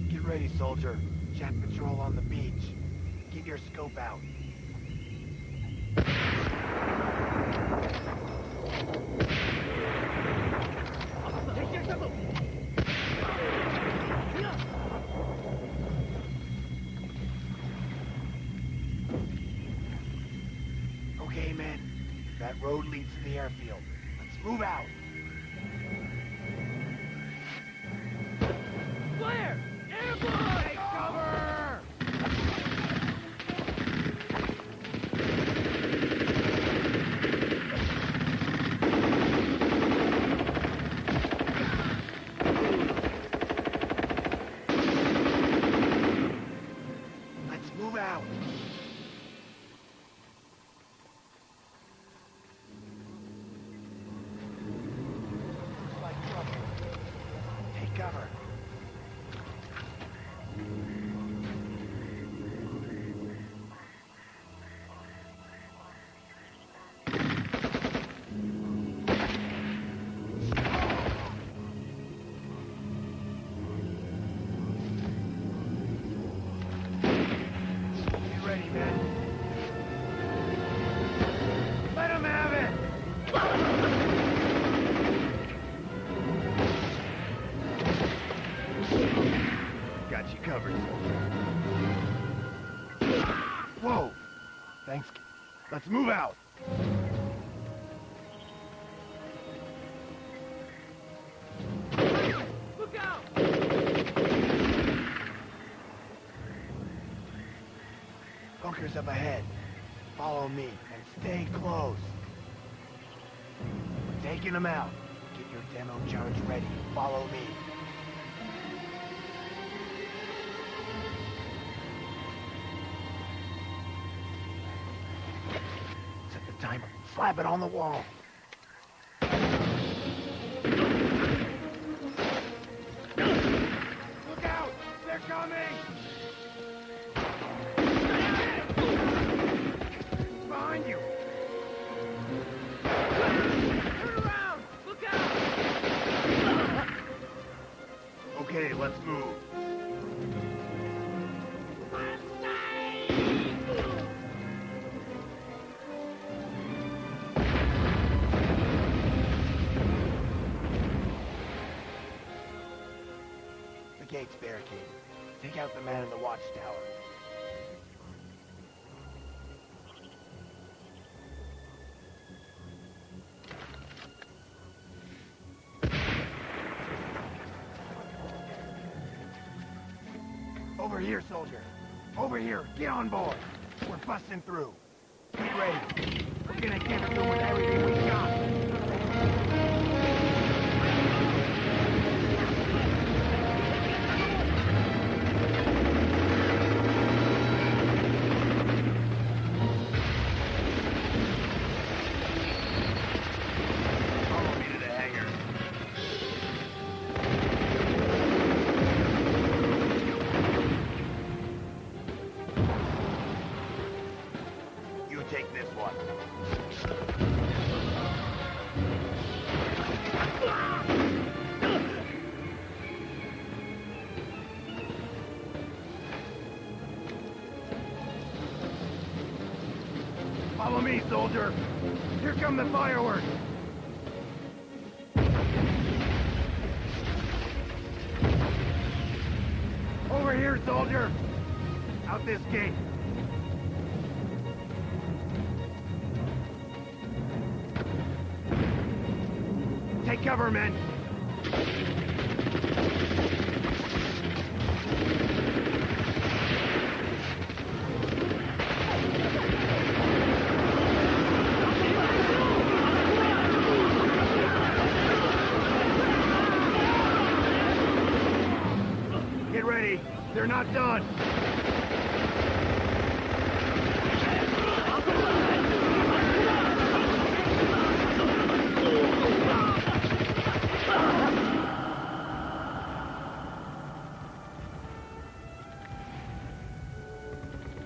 Get ready, soldier. Jap patrol on the beach. Get your scope out. Okay, men. That road leads to the airfield. Let's move out. Flare! Airborne! Take cover! Let's move out. Let's move out. Look out! Bunkers up ahead. Follow me and stay close. We're taking them out. Get your demo charge ready. Follow me. Set the timer. Slap it on the wall. Look out! They're coming! Behind you! Turn around! Look out! Okay, let's move. The gate's barricaded. Take out the man in the watchtower. Over here, soldier. Over here. Get on board. We're busting through. Get ready. We're gonna give it to them with everything we got. Follow me to the hangar. You take this one. Follow me, soldier. Here come the fireworks. Over here, soldier. Out this gate. Take cover, men. Get ready. They're not done.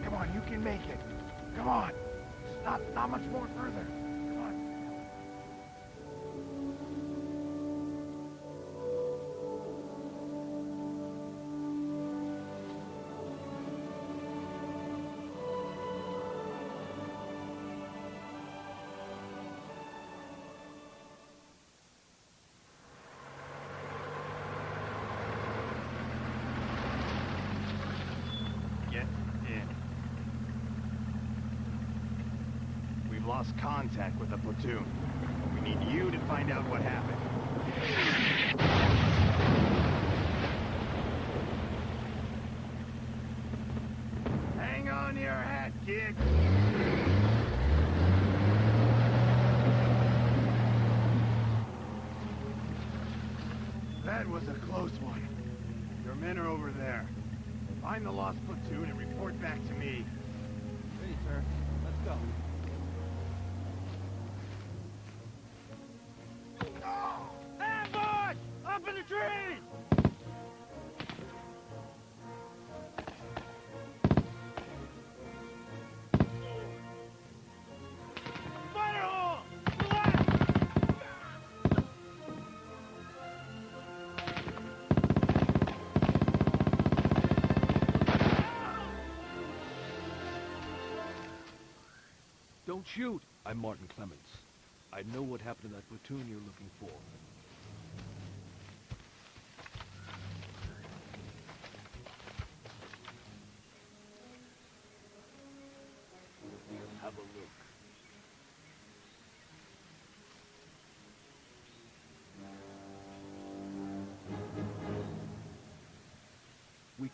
Come on, you can make it. Come on. It's not much more further. Come on. Get in. We've lost contact with the platoon. We need you to find out what happened. Hang on to your hat, kid. That was a close one. Your men are over there. Find the lost platoon and report back to me. Ready, sir. Let's go. Ambush! Up in the trees! Fire hole! Left! Don't shoot. I'm Martin Clements. I know what happened to that platoon you're looking for. Have a look.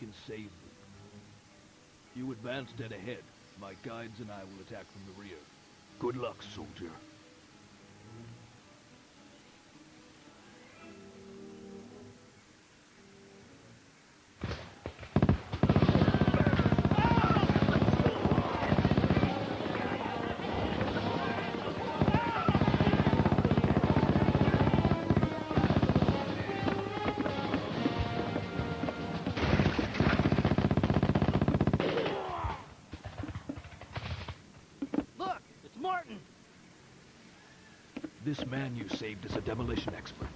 can save them. You advance dead ahead. My guides and I will attack from the rear. Good luck, soldier. This man you saved is a demolition expert.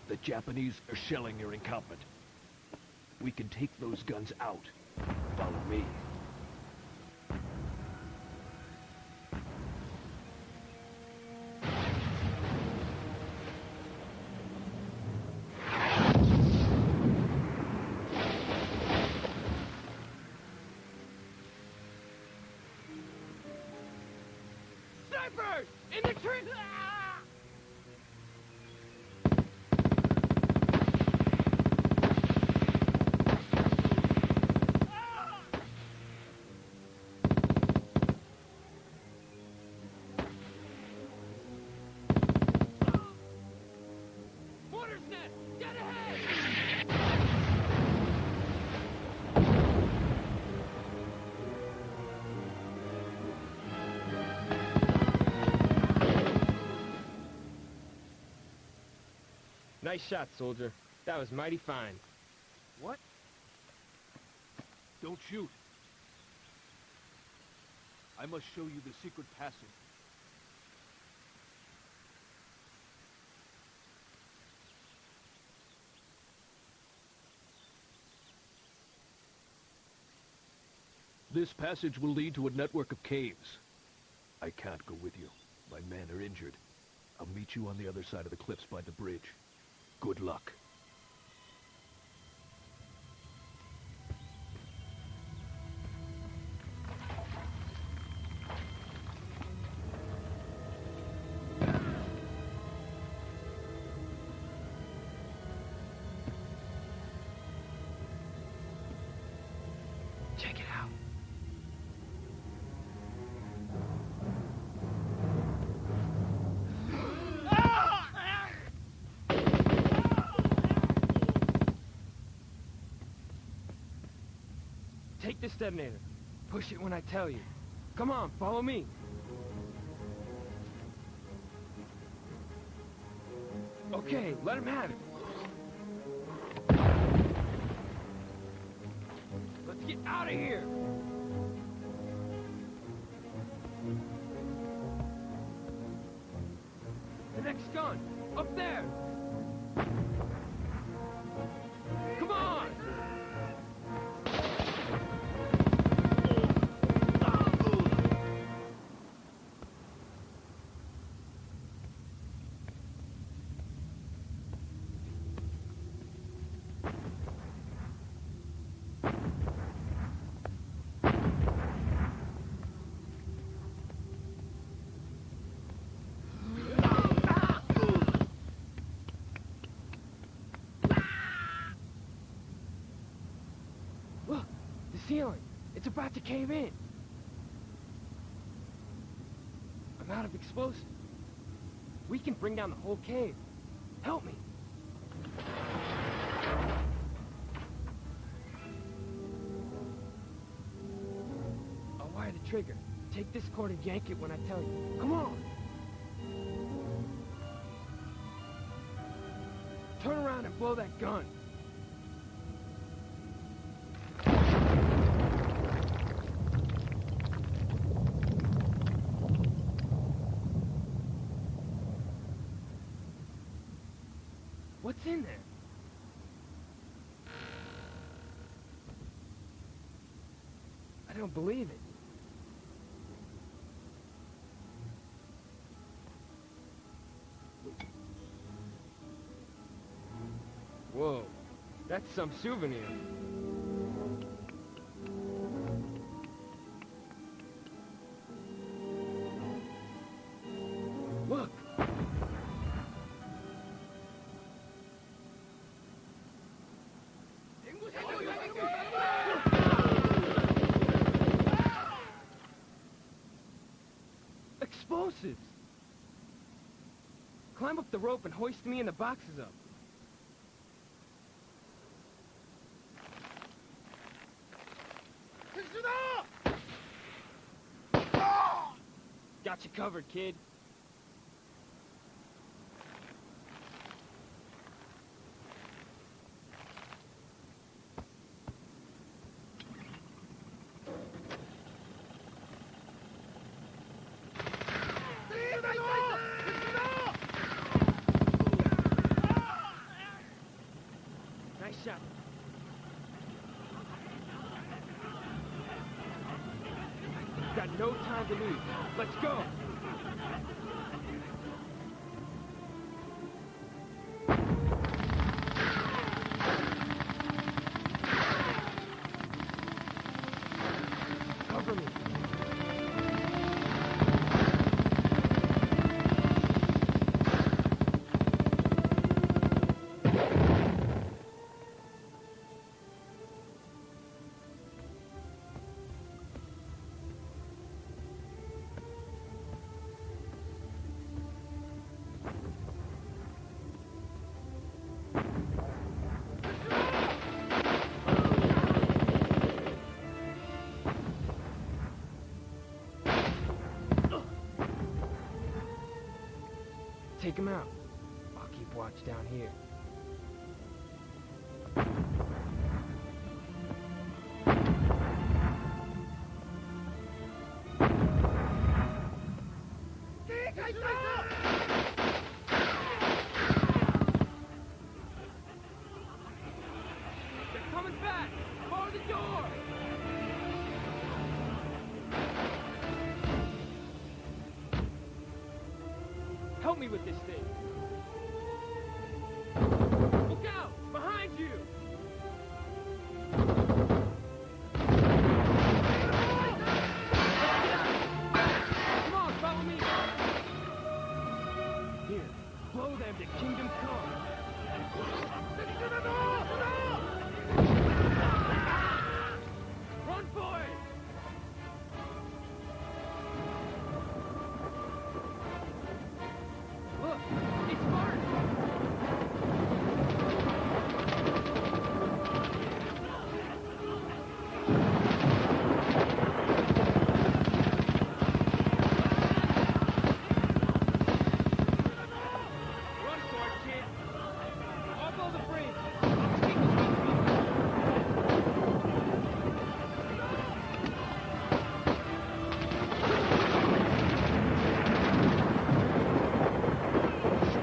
The Japanese are shelling your encampment. We can take those guns out. Follow me. Snipers! In the trees! Mortar's nest! Dead ahead! Nice shot, soldier. That was mighty fine. What? Don't shoot. I must show you the secret passage. This passage will lead to a network of caves. I can't go with you. My men are injured. I'll meet you on the other side of the cliffs by the bridge. Good luck. Check it out. Take this detonator. Push it when I tell you. Come on, follow me. Okay, let him have it. Let's get out of here. The next gun, up there. Come on. Look, the ceiling. It's about to cave in. I'm out of explosives. We can bring down the whole cave. Help me. I'll wire the trigger. Take this cord and yank it when I tell you. Come on. Turn around and blow that gun. What's in there? I don't believe it. Whoa, that's some souvenir. Look. boxes! Climb up the rope and hoist me and the boxes up. Got you covered, kid. Nice shot. Got no time to lose. Let's go. Cover me. Take him out. I'll keep watch down here. They're coming back! Bar the door! Help me with this thing. Look out! Behind you! Come on, follow me! Here, blow them to kingdom come! Run for it! Look, it's Martin! Run for it, kid! I'll blow the bridge! I'll take the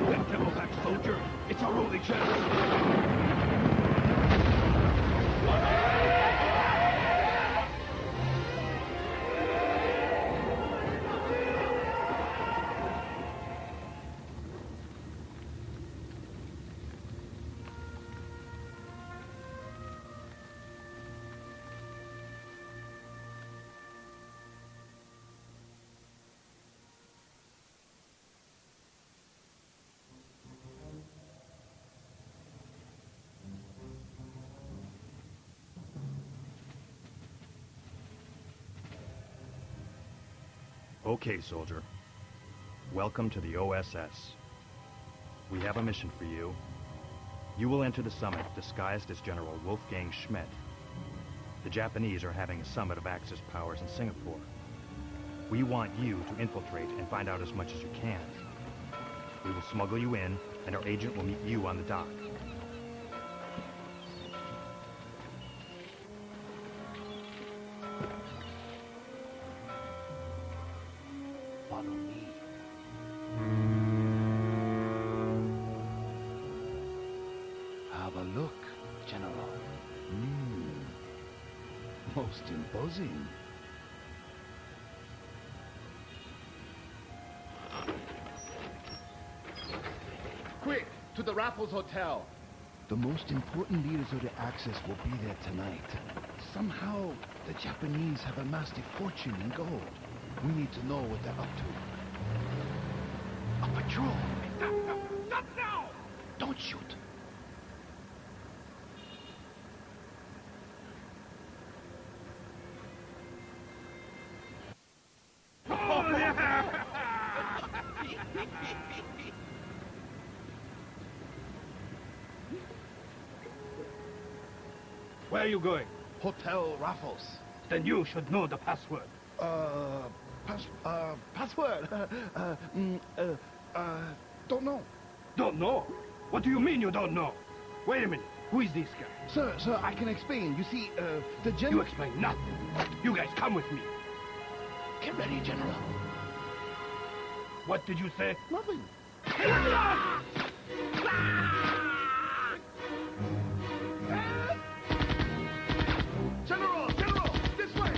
That devil-back soldier! It's our only chance! Okay, soldier. Welcome to the OSS. We have a mission for you. You will enter the summit disguised as General Wolfgang Schmidt. The Japanese are having a summit of Axis powers in Singapore. We want you to infiltrate and find out as much as you can. We will smuggle you in, and our agent will meet you on the dock. Follow me. Have a look, General. Most imposing. Quick, to the Raffles Hotel. The most important leaders of the Axis will be there tonight. Somehow, the Japanese have amassed a fortune in gold. We need to know what they're up to. A patrol! Stop now! Don't shoot! Where are you going? Hotel Raffles. Then you should know the password. Password? Don't know. Don't know? What do you mean you don't know? Wait a minute. Who is this guy? Sir, I can explain. You see, the You general... explain nothing. You guys come with me. Get ready, General. What did you say? Nothing. General! This way!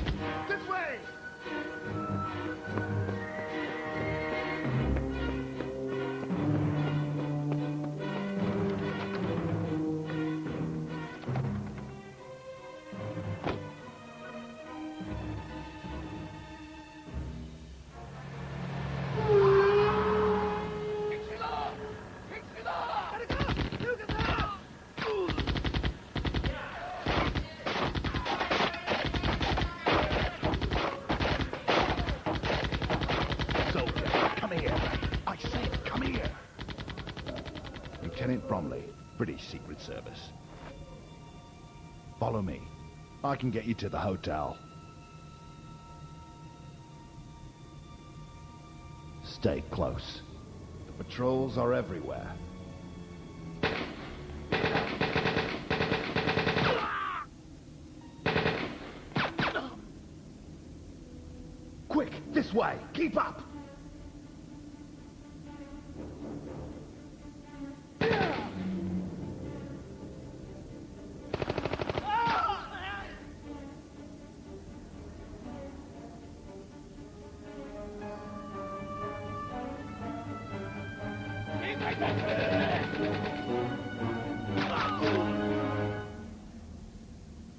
This way! Lieutenant Bromley, British Secret Service. Follow me. I can get you to the hotel. Stay close. The patrols are everywhere. Quick, this way! Keep up!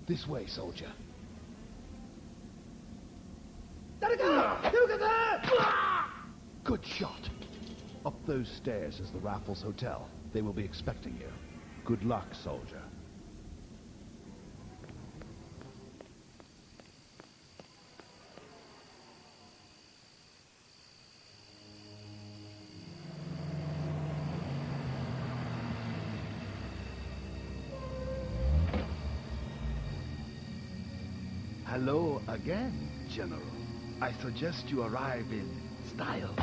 This way, soldier. Good shot. Up those stairs is the Raffles Hotel. They will be expecting you. Good luck, soldier. Hello again, General. I suggest you arrive in style.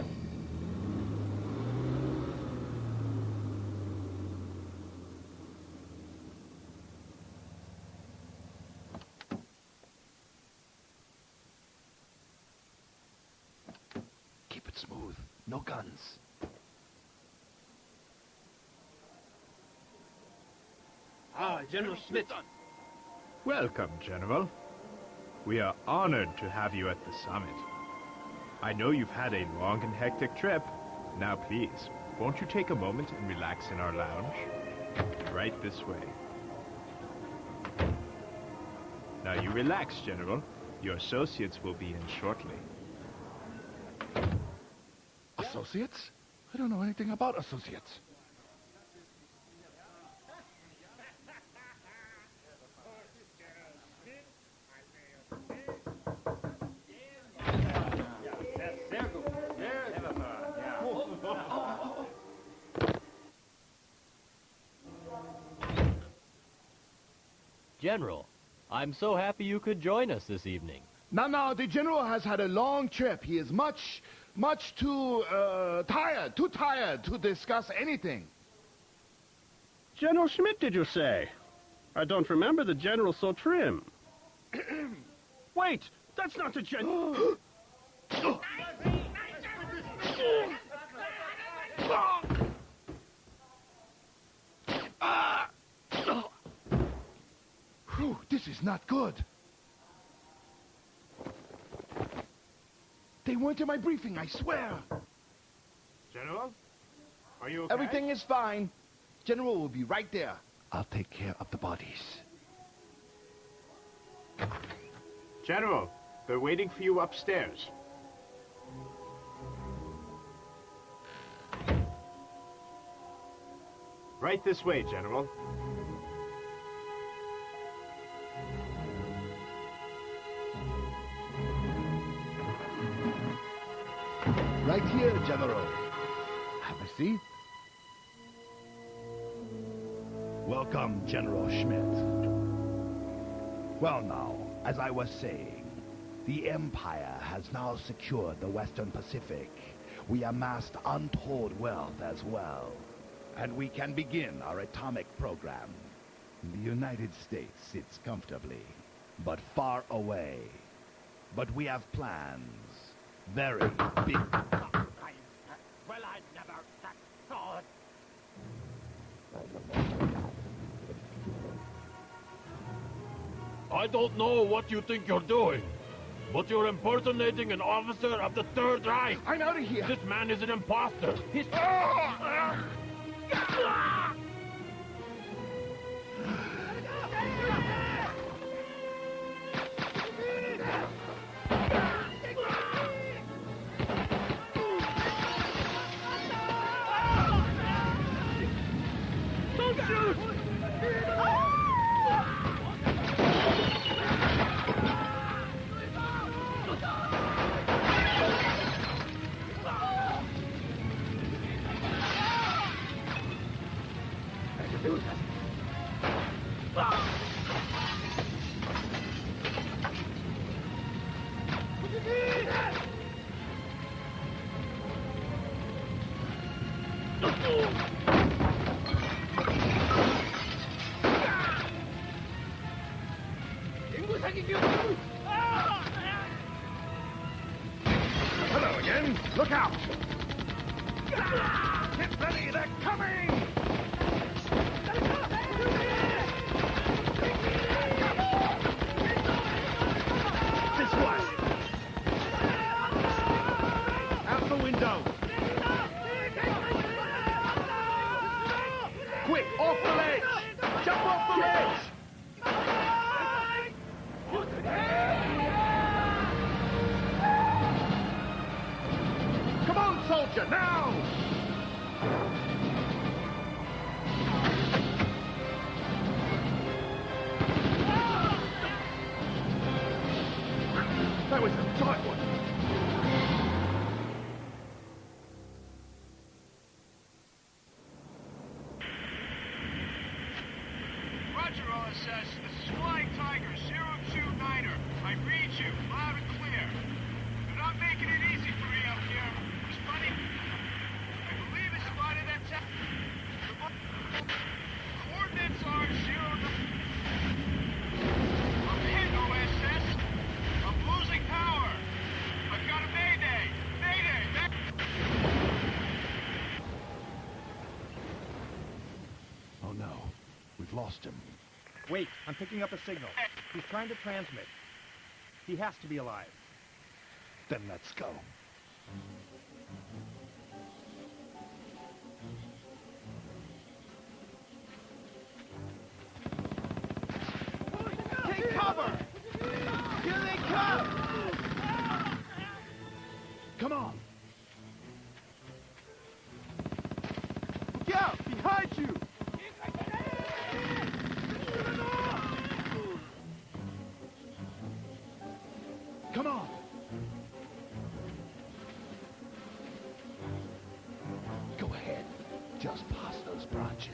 Keep it smooth. No guns. General Schmidt. Welcome, General. We are honored to have you at the summit. I know you've had a long and hectic trip. Now please, won't you take a moment and relax in our lounge? Right this way. Now you relax, General. Your associates will be in shortly. Associates? I don't know anything about associates. General, I'm so happy you could join us this evening. Now, the General has had a long trip. He is much too tired to discuss anything. General Schmidt, did you say? I don't remember the General so trim. Wait, that's not the General. Whew, this is not good. They weren't in my briefing, I swear. General, are you okay? Everything is fine. General will be right there. I'll take care of the bodies. General, they're waiting for you upstairs. Right this way, General. Right here, General. Have a seat. Welcome, General Schmidt. Well now, as I was saying, the Empire has now secured the Western Pacific. We amassed untold wealth as well. And we can begin our atomic program. The United States sits comfortably, but far away. But we have plans. Very big. Well, I never thought. I don't know what you think you're doing, but you're impersonating an officer of the Third Reich. I'm out of here. This man is an imposter. He's... Don't shoot! Hello again. Look out! Get ready, they're coming! This way! Out the window! Quick, off the ledge! Jump off the ledge! Come on, soldier, now! That was a tight one. Roger, OSS. This is Flying Tiger, 029er. I read you, loud and clear. They're not making it easy for me out here. It's funny. I believe I spotted that coordinates are 09. I'm hit, OSS. I'm losing power. I've got a mayday. Mayday. Oh no, we've lost him. Wait, I'm picking up a signal. He's trying to transmit. He has to be alive. Then let's go. Take cover! Here they come! Come on! Look out! Behind you! Come on! Go ahead. Just past those branches.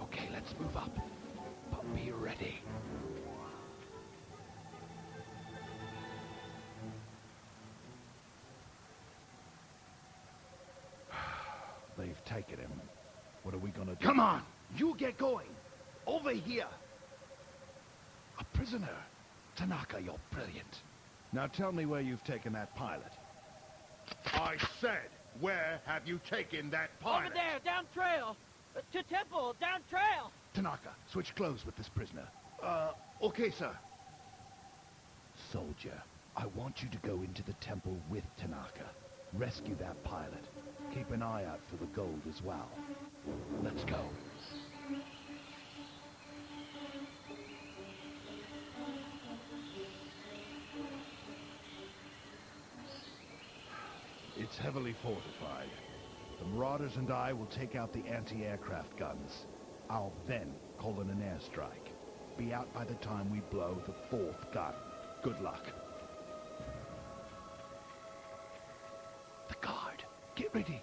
Okay, let's move up. But be ready. They've taken him. What are we gonna do? Come on! You get going! Over here! A prisoner! Tanaka, you're brilliant. Now tell me where you've taken that pilot. I said, where have you taken that pilot? Over there, down trail. To Temple, down trail. Tanaka, switch clothes with this prisoner. Okay, sir. Soldier, I want you to go into the temple with Tanaka. Rescue that pilot. Keep an eye out for the gold as well. Let's go. It's heavily fortified. The Marauders and I will take out the anti-aircraft guns. I'll then call in an airstrike. Be out by the time we blow the fourth gun. Good luck. The guard. Get ready.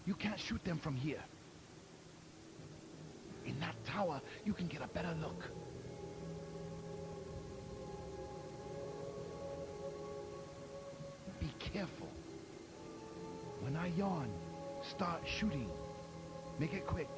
You can't shoot them from here. In that tower, you can get a better look. Be careful. When I yawn, start shooting. Make it quick.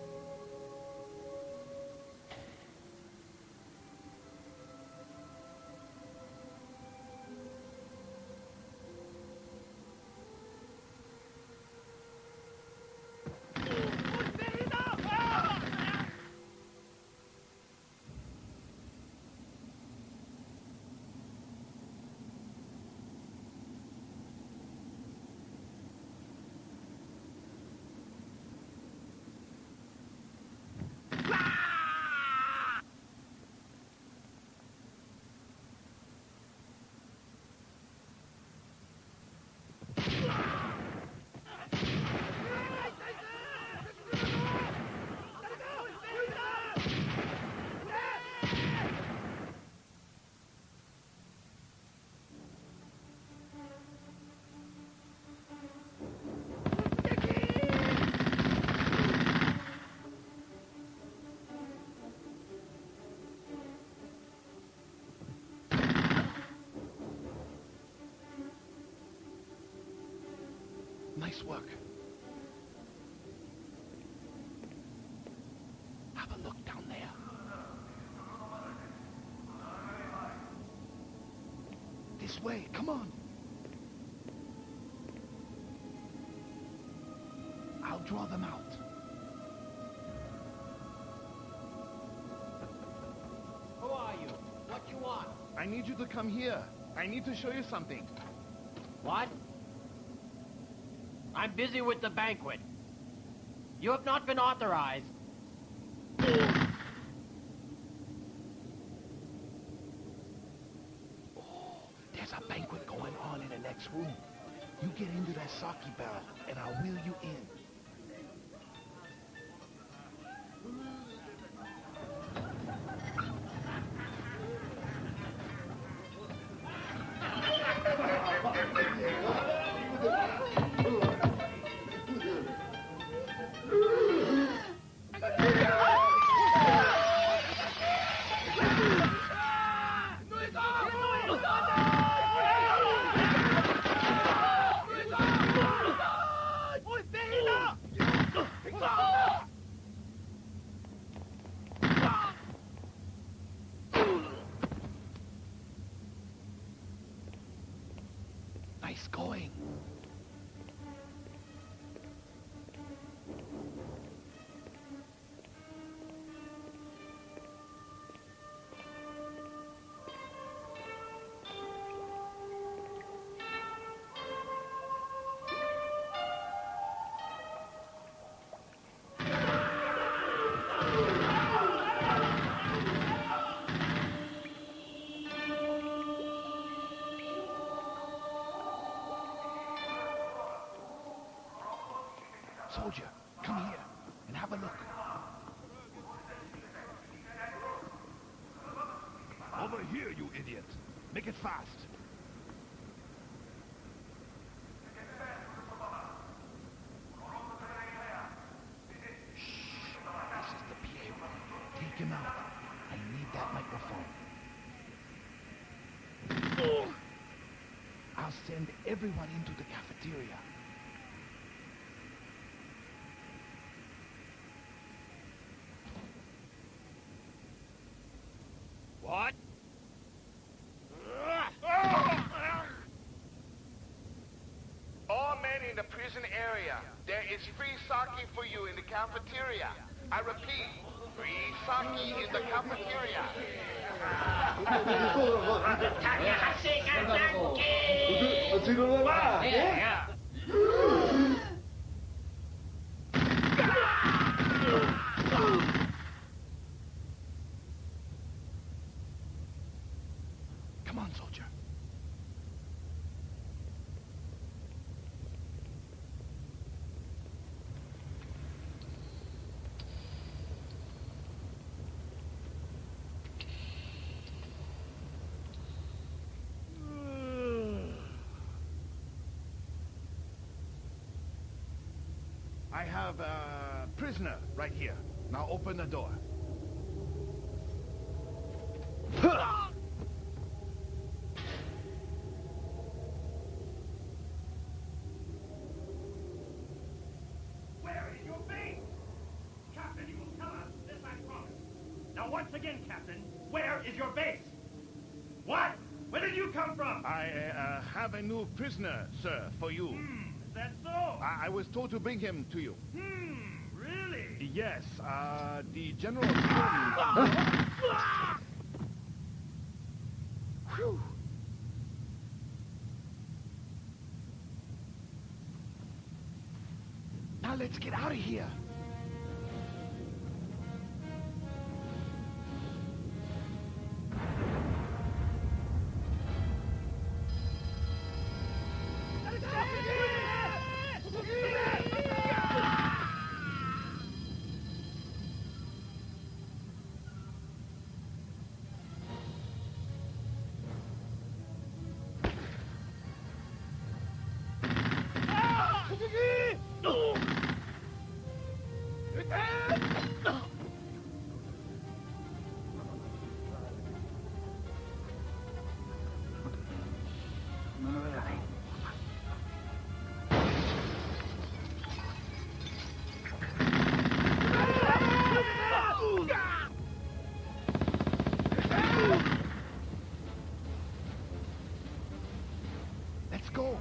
Nice work. Have a look down there. This way, come on. I'll draw them out. Who are you? What you want? I need you to come here. I need to show you something. What? I'm busy with the banquet. You have not been authorized. There's a banquet going on in the next room. You get into that sake barrel, and I'll wheel you in. Nice going. Soldier, come here and have a look. Over here, you idiot. Make it fast. Shh. This is the PA room. Take him out. I need that microphone. I'll send everyone into the cafeteria. What? All men in the prison area, there is free sake for you in the cafeteria. I repeat, Free sake in the cafeteria. Come on, soldier. I have a prisoner right here. Now open the door. Where is your base? Captain, you will tell us. This I promise. Now, once again, Captain, where is your base? What? Where did you come from? I have a new prisoner, sir, for you. Is that so? I was told to bring him to you. Really? Yes, the general... Whew. Now let's get out of here. Let's go.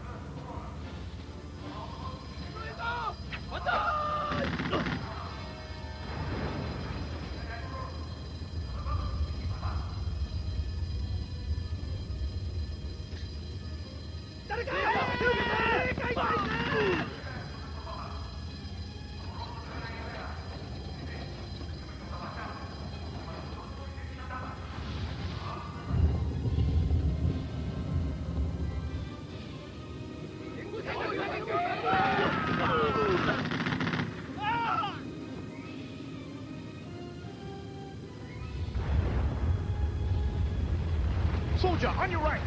Soldier, on your right.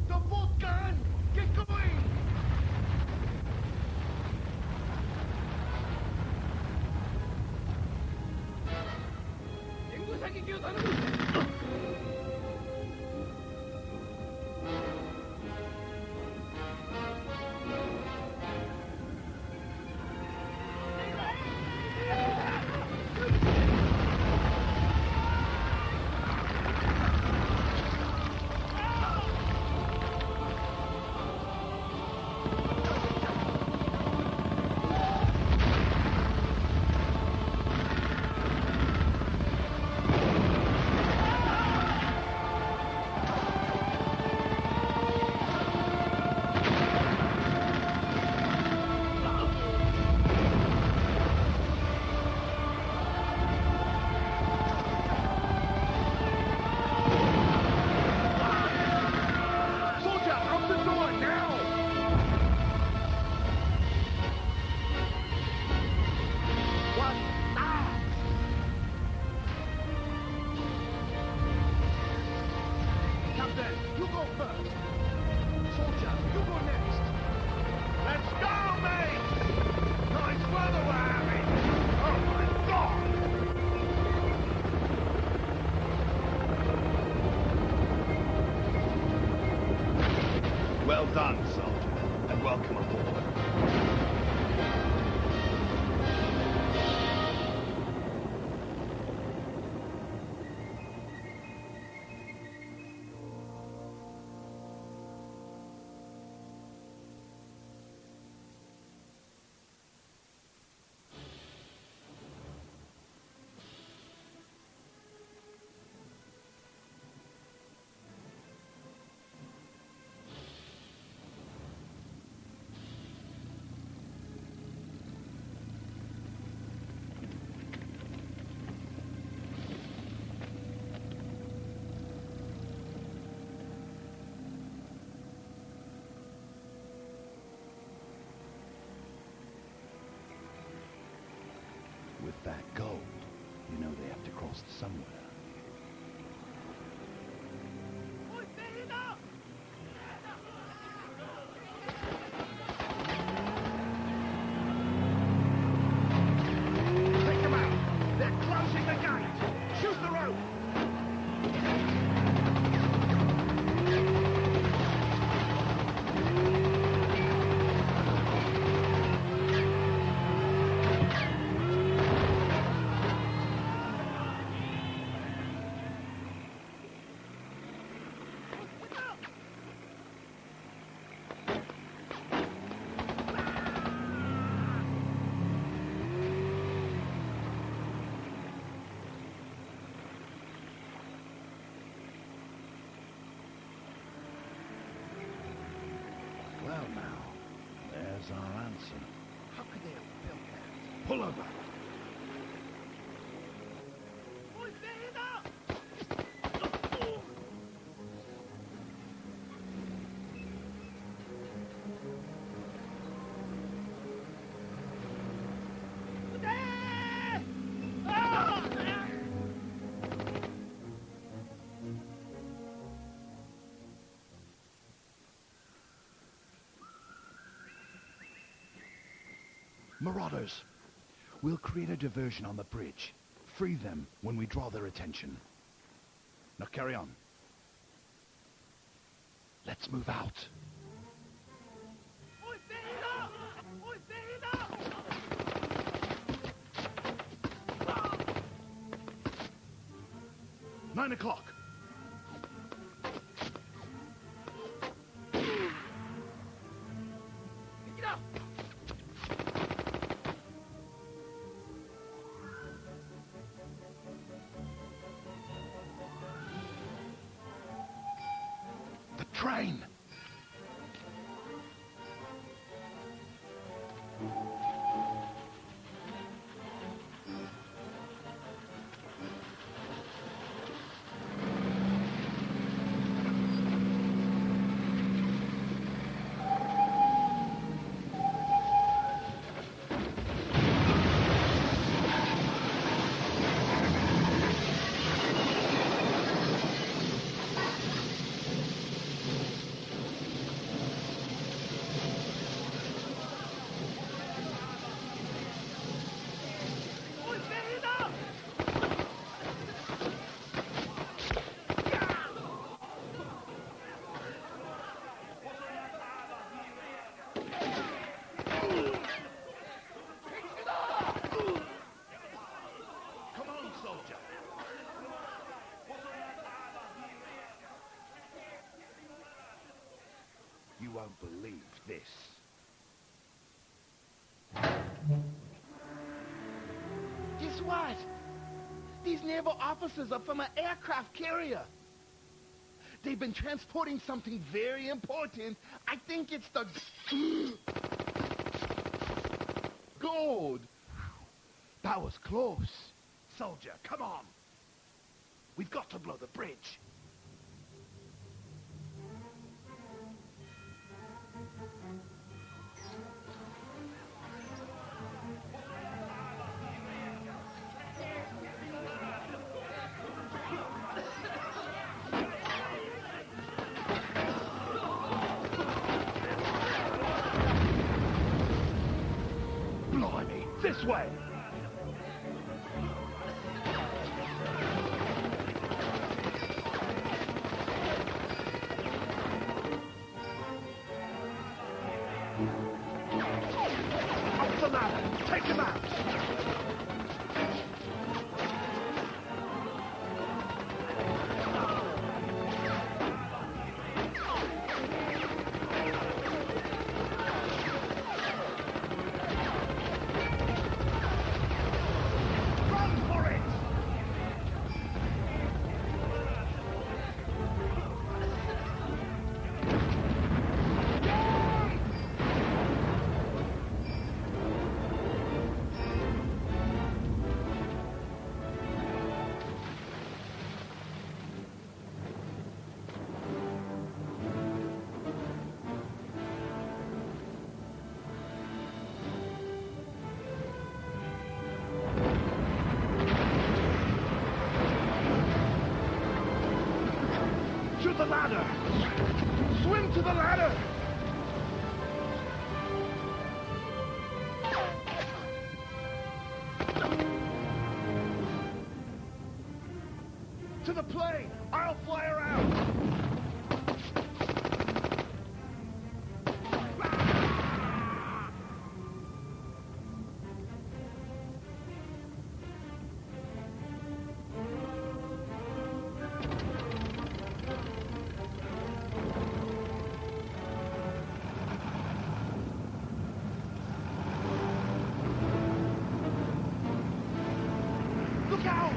The boat gun! Get going! Soldier, out the door now! What? Ah! Captain, you go first. Soldier, you go next. Let's go, mate! Nice weather we're having! Oh my God! Well done, soldier, and welcome aboard. With that gold, you know they have to cross somewhere. Take them out! They're closing the gate! Shoot the rope! Well now, there's our answer. How could they have built that? Pull over. Marauders. We'll create a diversion on the bridge. Free them when we draw their attention. Now carry on. Let's move out. Nine o'clock. Train! You won't believe this. Guess what? These naval officers are from an aircraft carrier. They've been transporting something very important. I think it's the gold. That was close. Soldier, come on. We've got to blow the bridge. Blimey, this way. ladder! Swim to the ladder! To the plane! I'll fly around! Look out!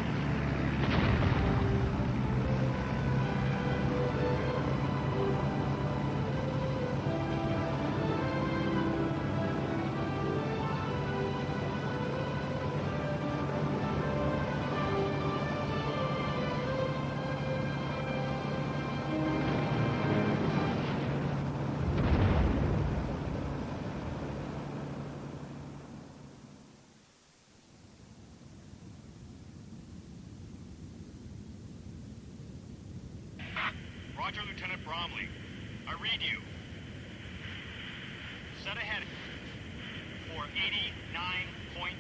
Roger, Lieutenant Bromley. I read you. Set ahead for 89.3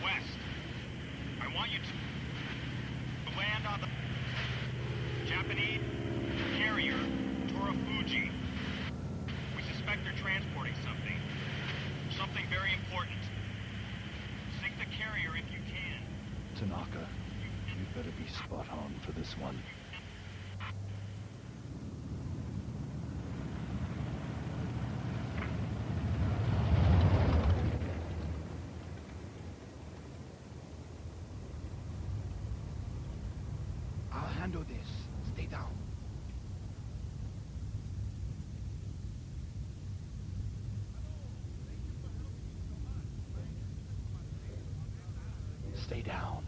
west. I want you to land on the Japanese carrier Torafuji. We suspect they're transporting something. Something very important. Sink the carrier if you can. Tanaka, you'd better be spot on for this one. I'll handle this. Stay down. Stay down.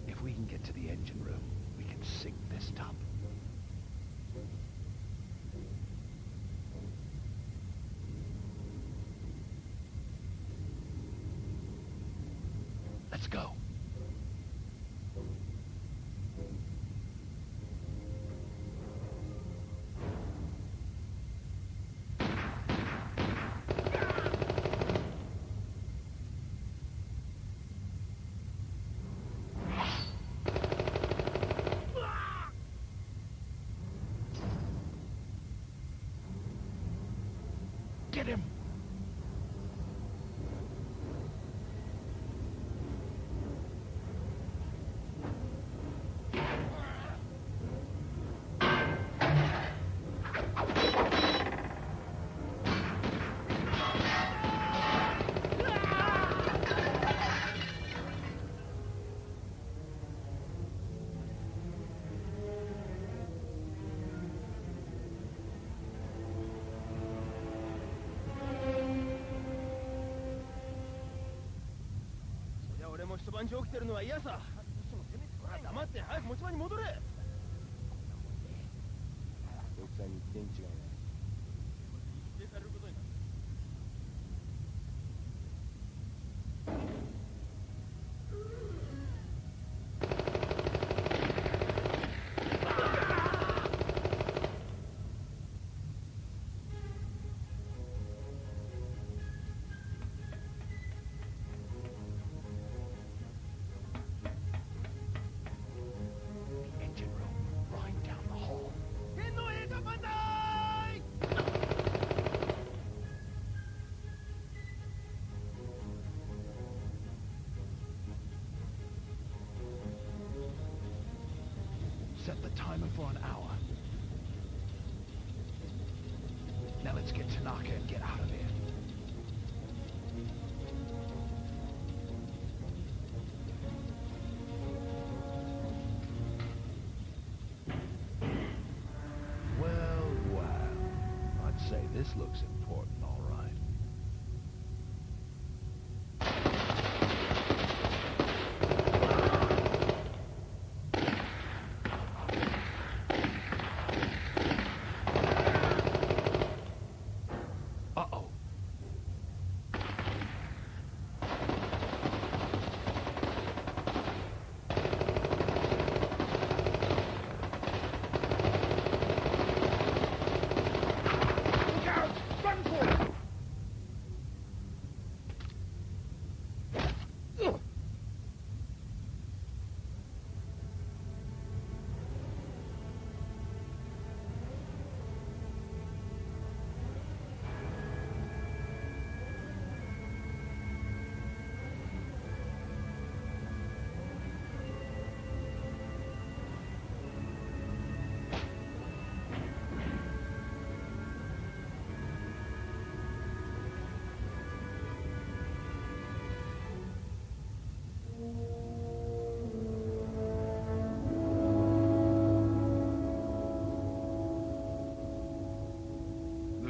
If we can get to the engine room, we can sink this tub. Let's go. Get him! Set the timer for an hour. Now let's get Tanaka and get out of here. Well, well. I'd say this looks important, all right.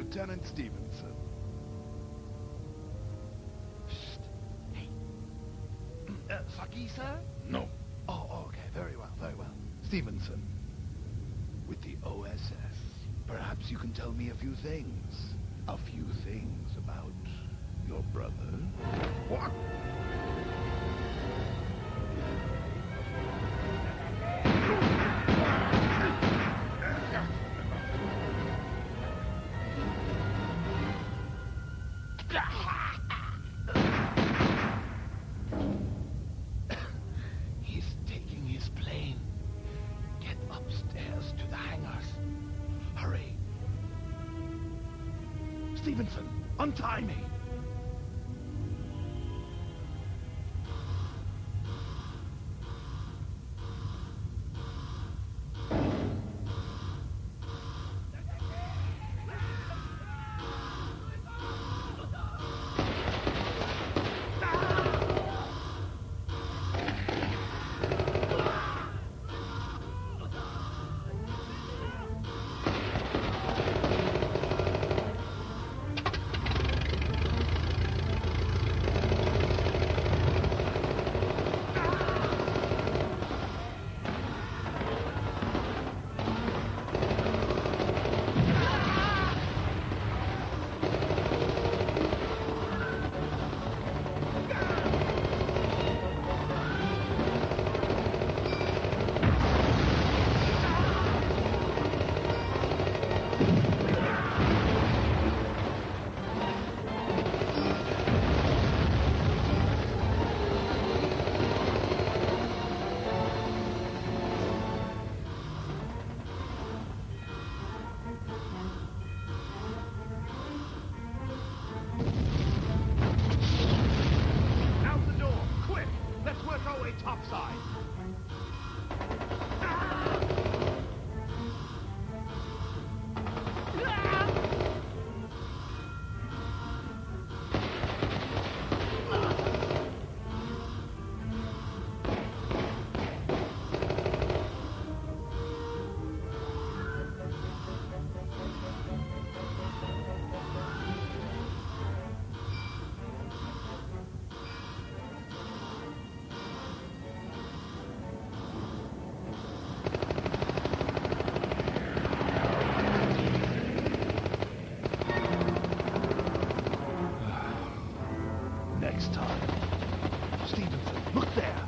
Lieutenant Stevenson. Saki, sir? No. Oh, okay. Very well, very well. Stevenson, with the OSS, perhaps you can tell me a few things. A few things about your brother. What? He's taking his plane. Get upstairs to the hangars. Hurry. Stevenson, untie me. Topside. Next time. Stevenson, look there!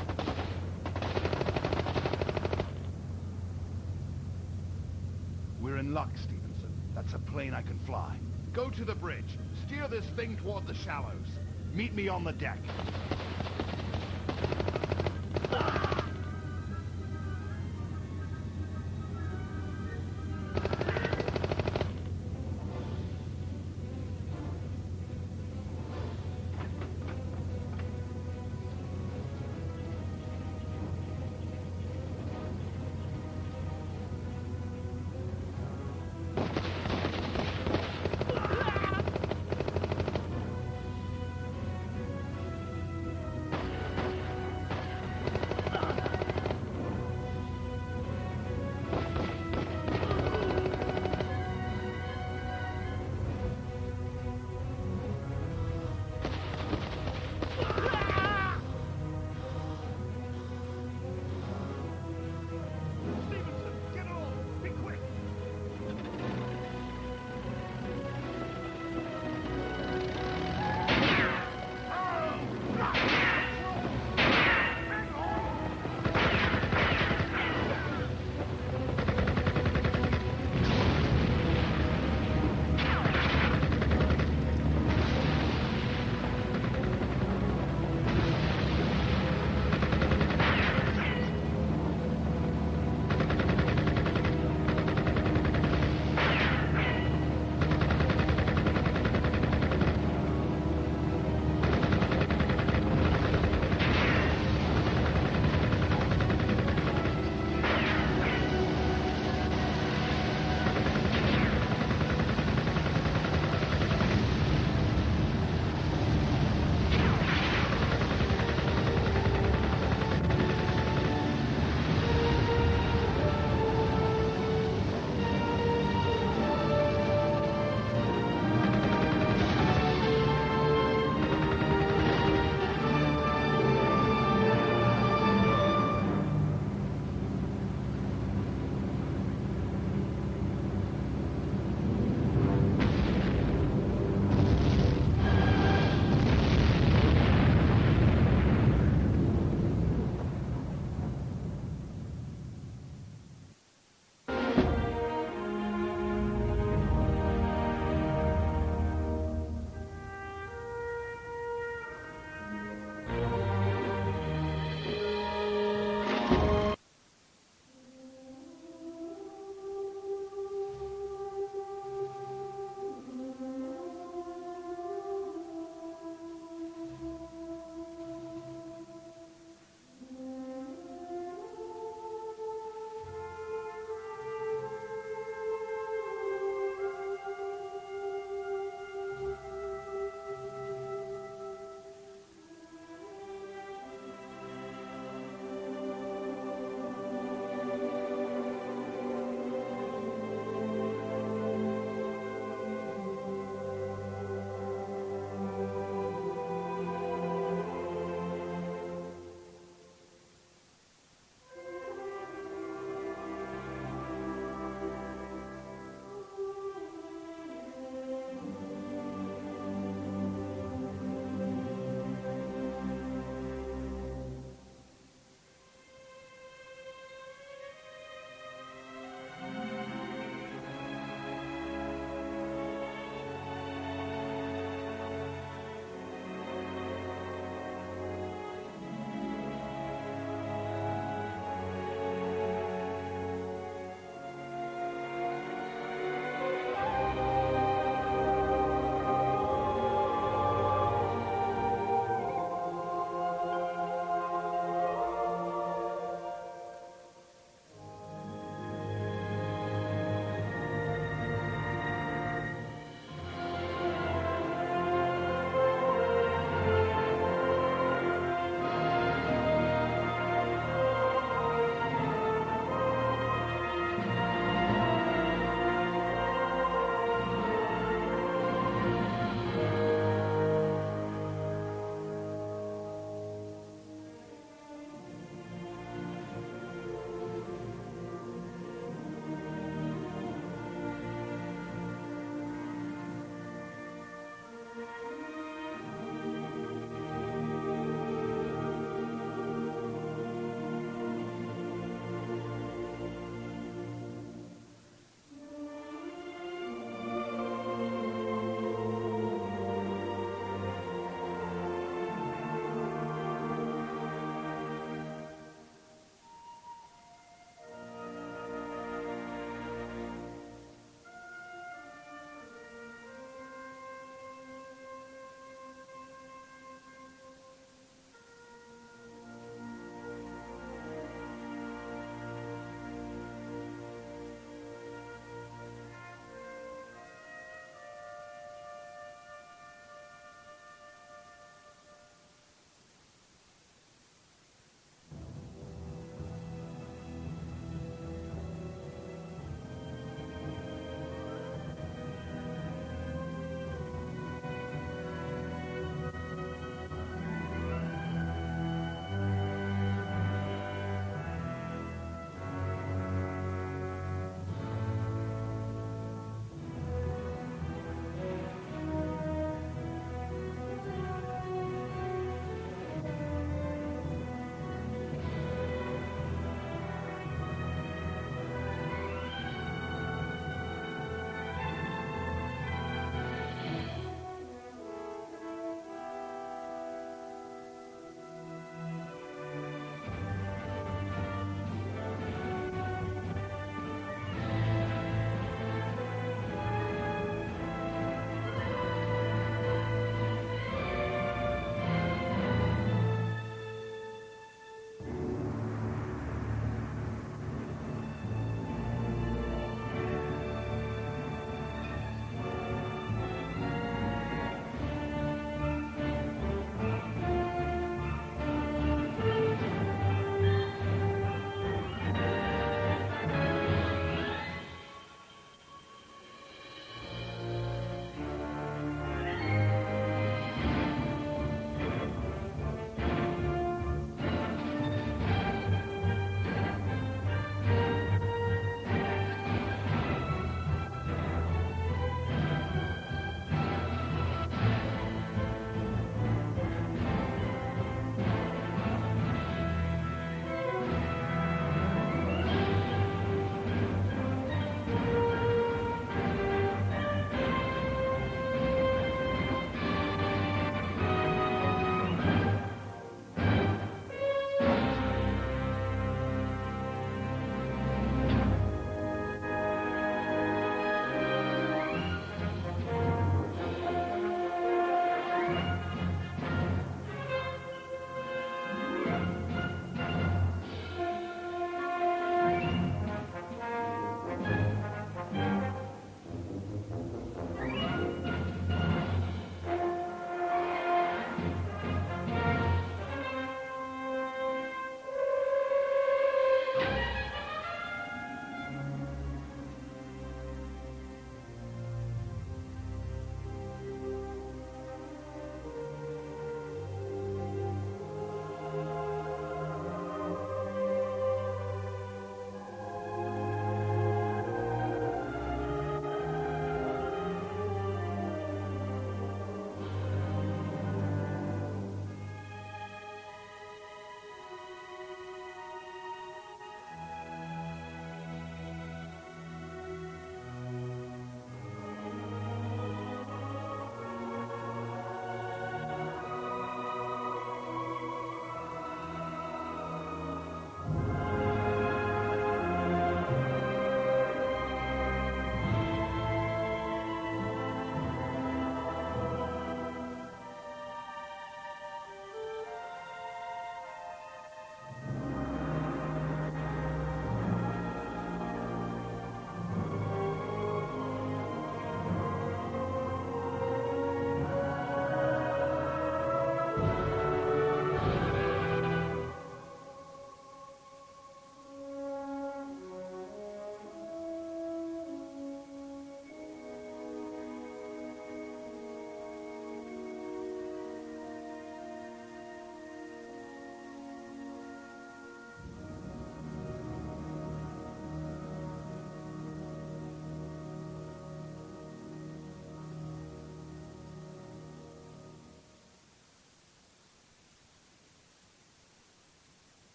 We're in luck, Stevenson. That's a plane I can fly. Go to the bridge. Steer this thing toward the shallows. Meet me on the deck.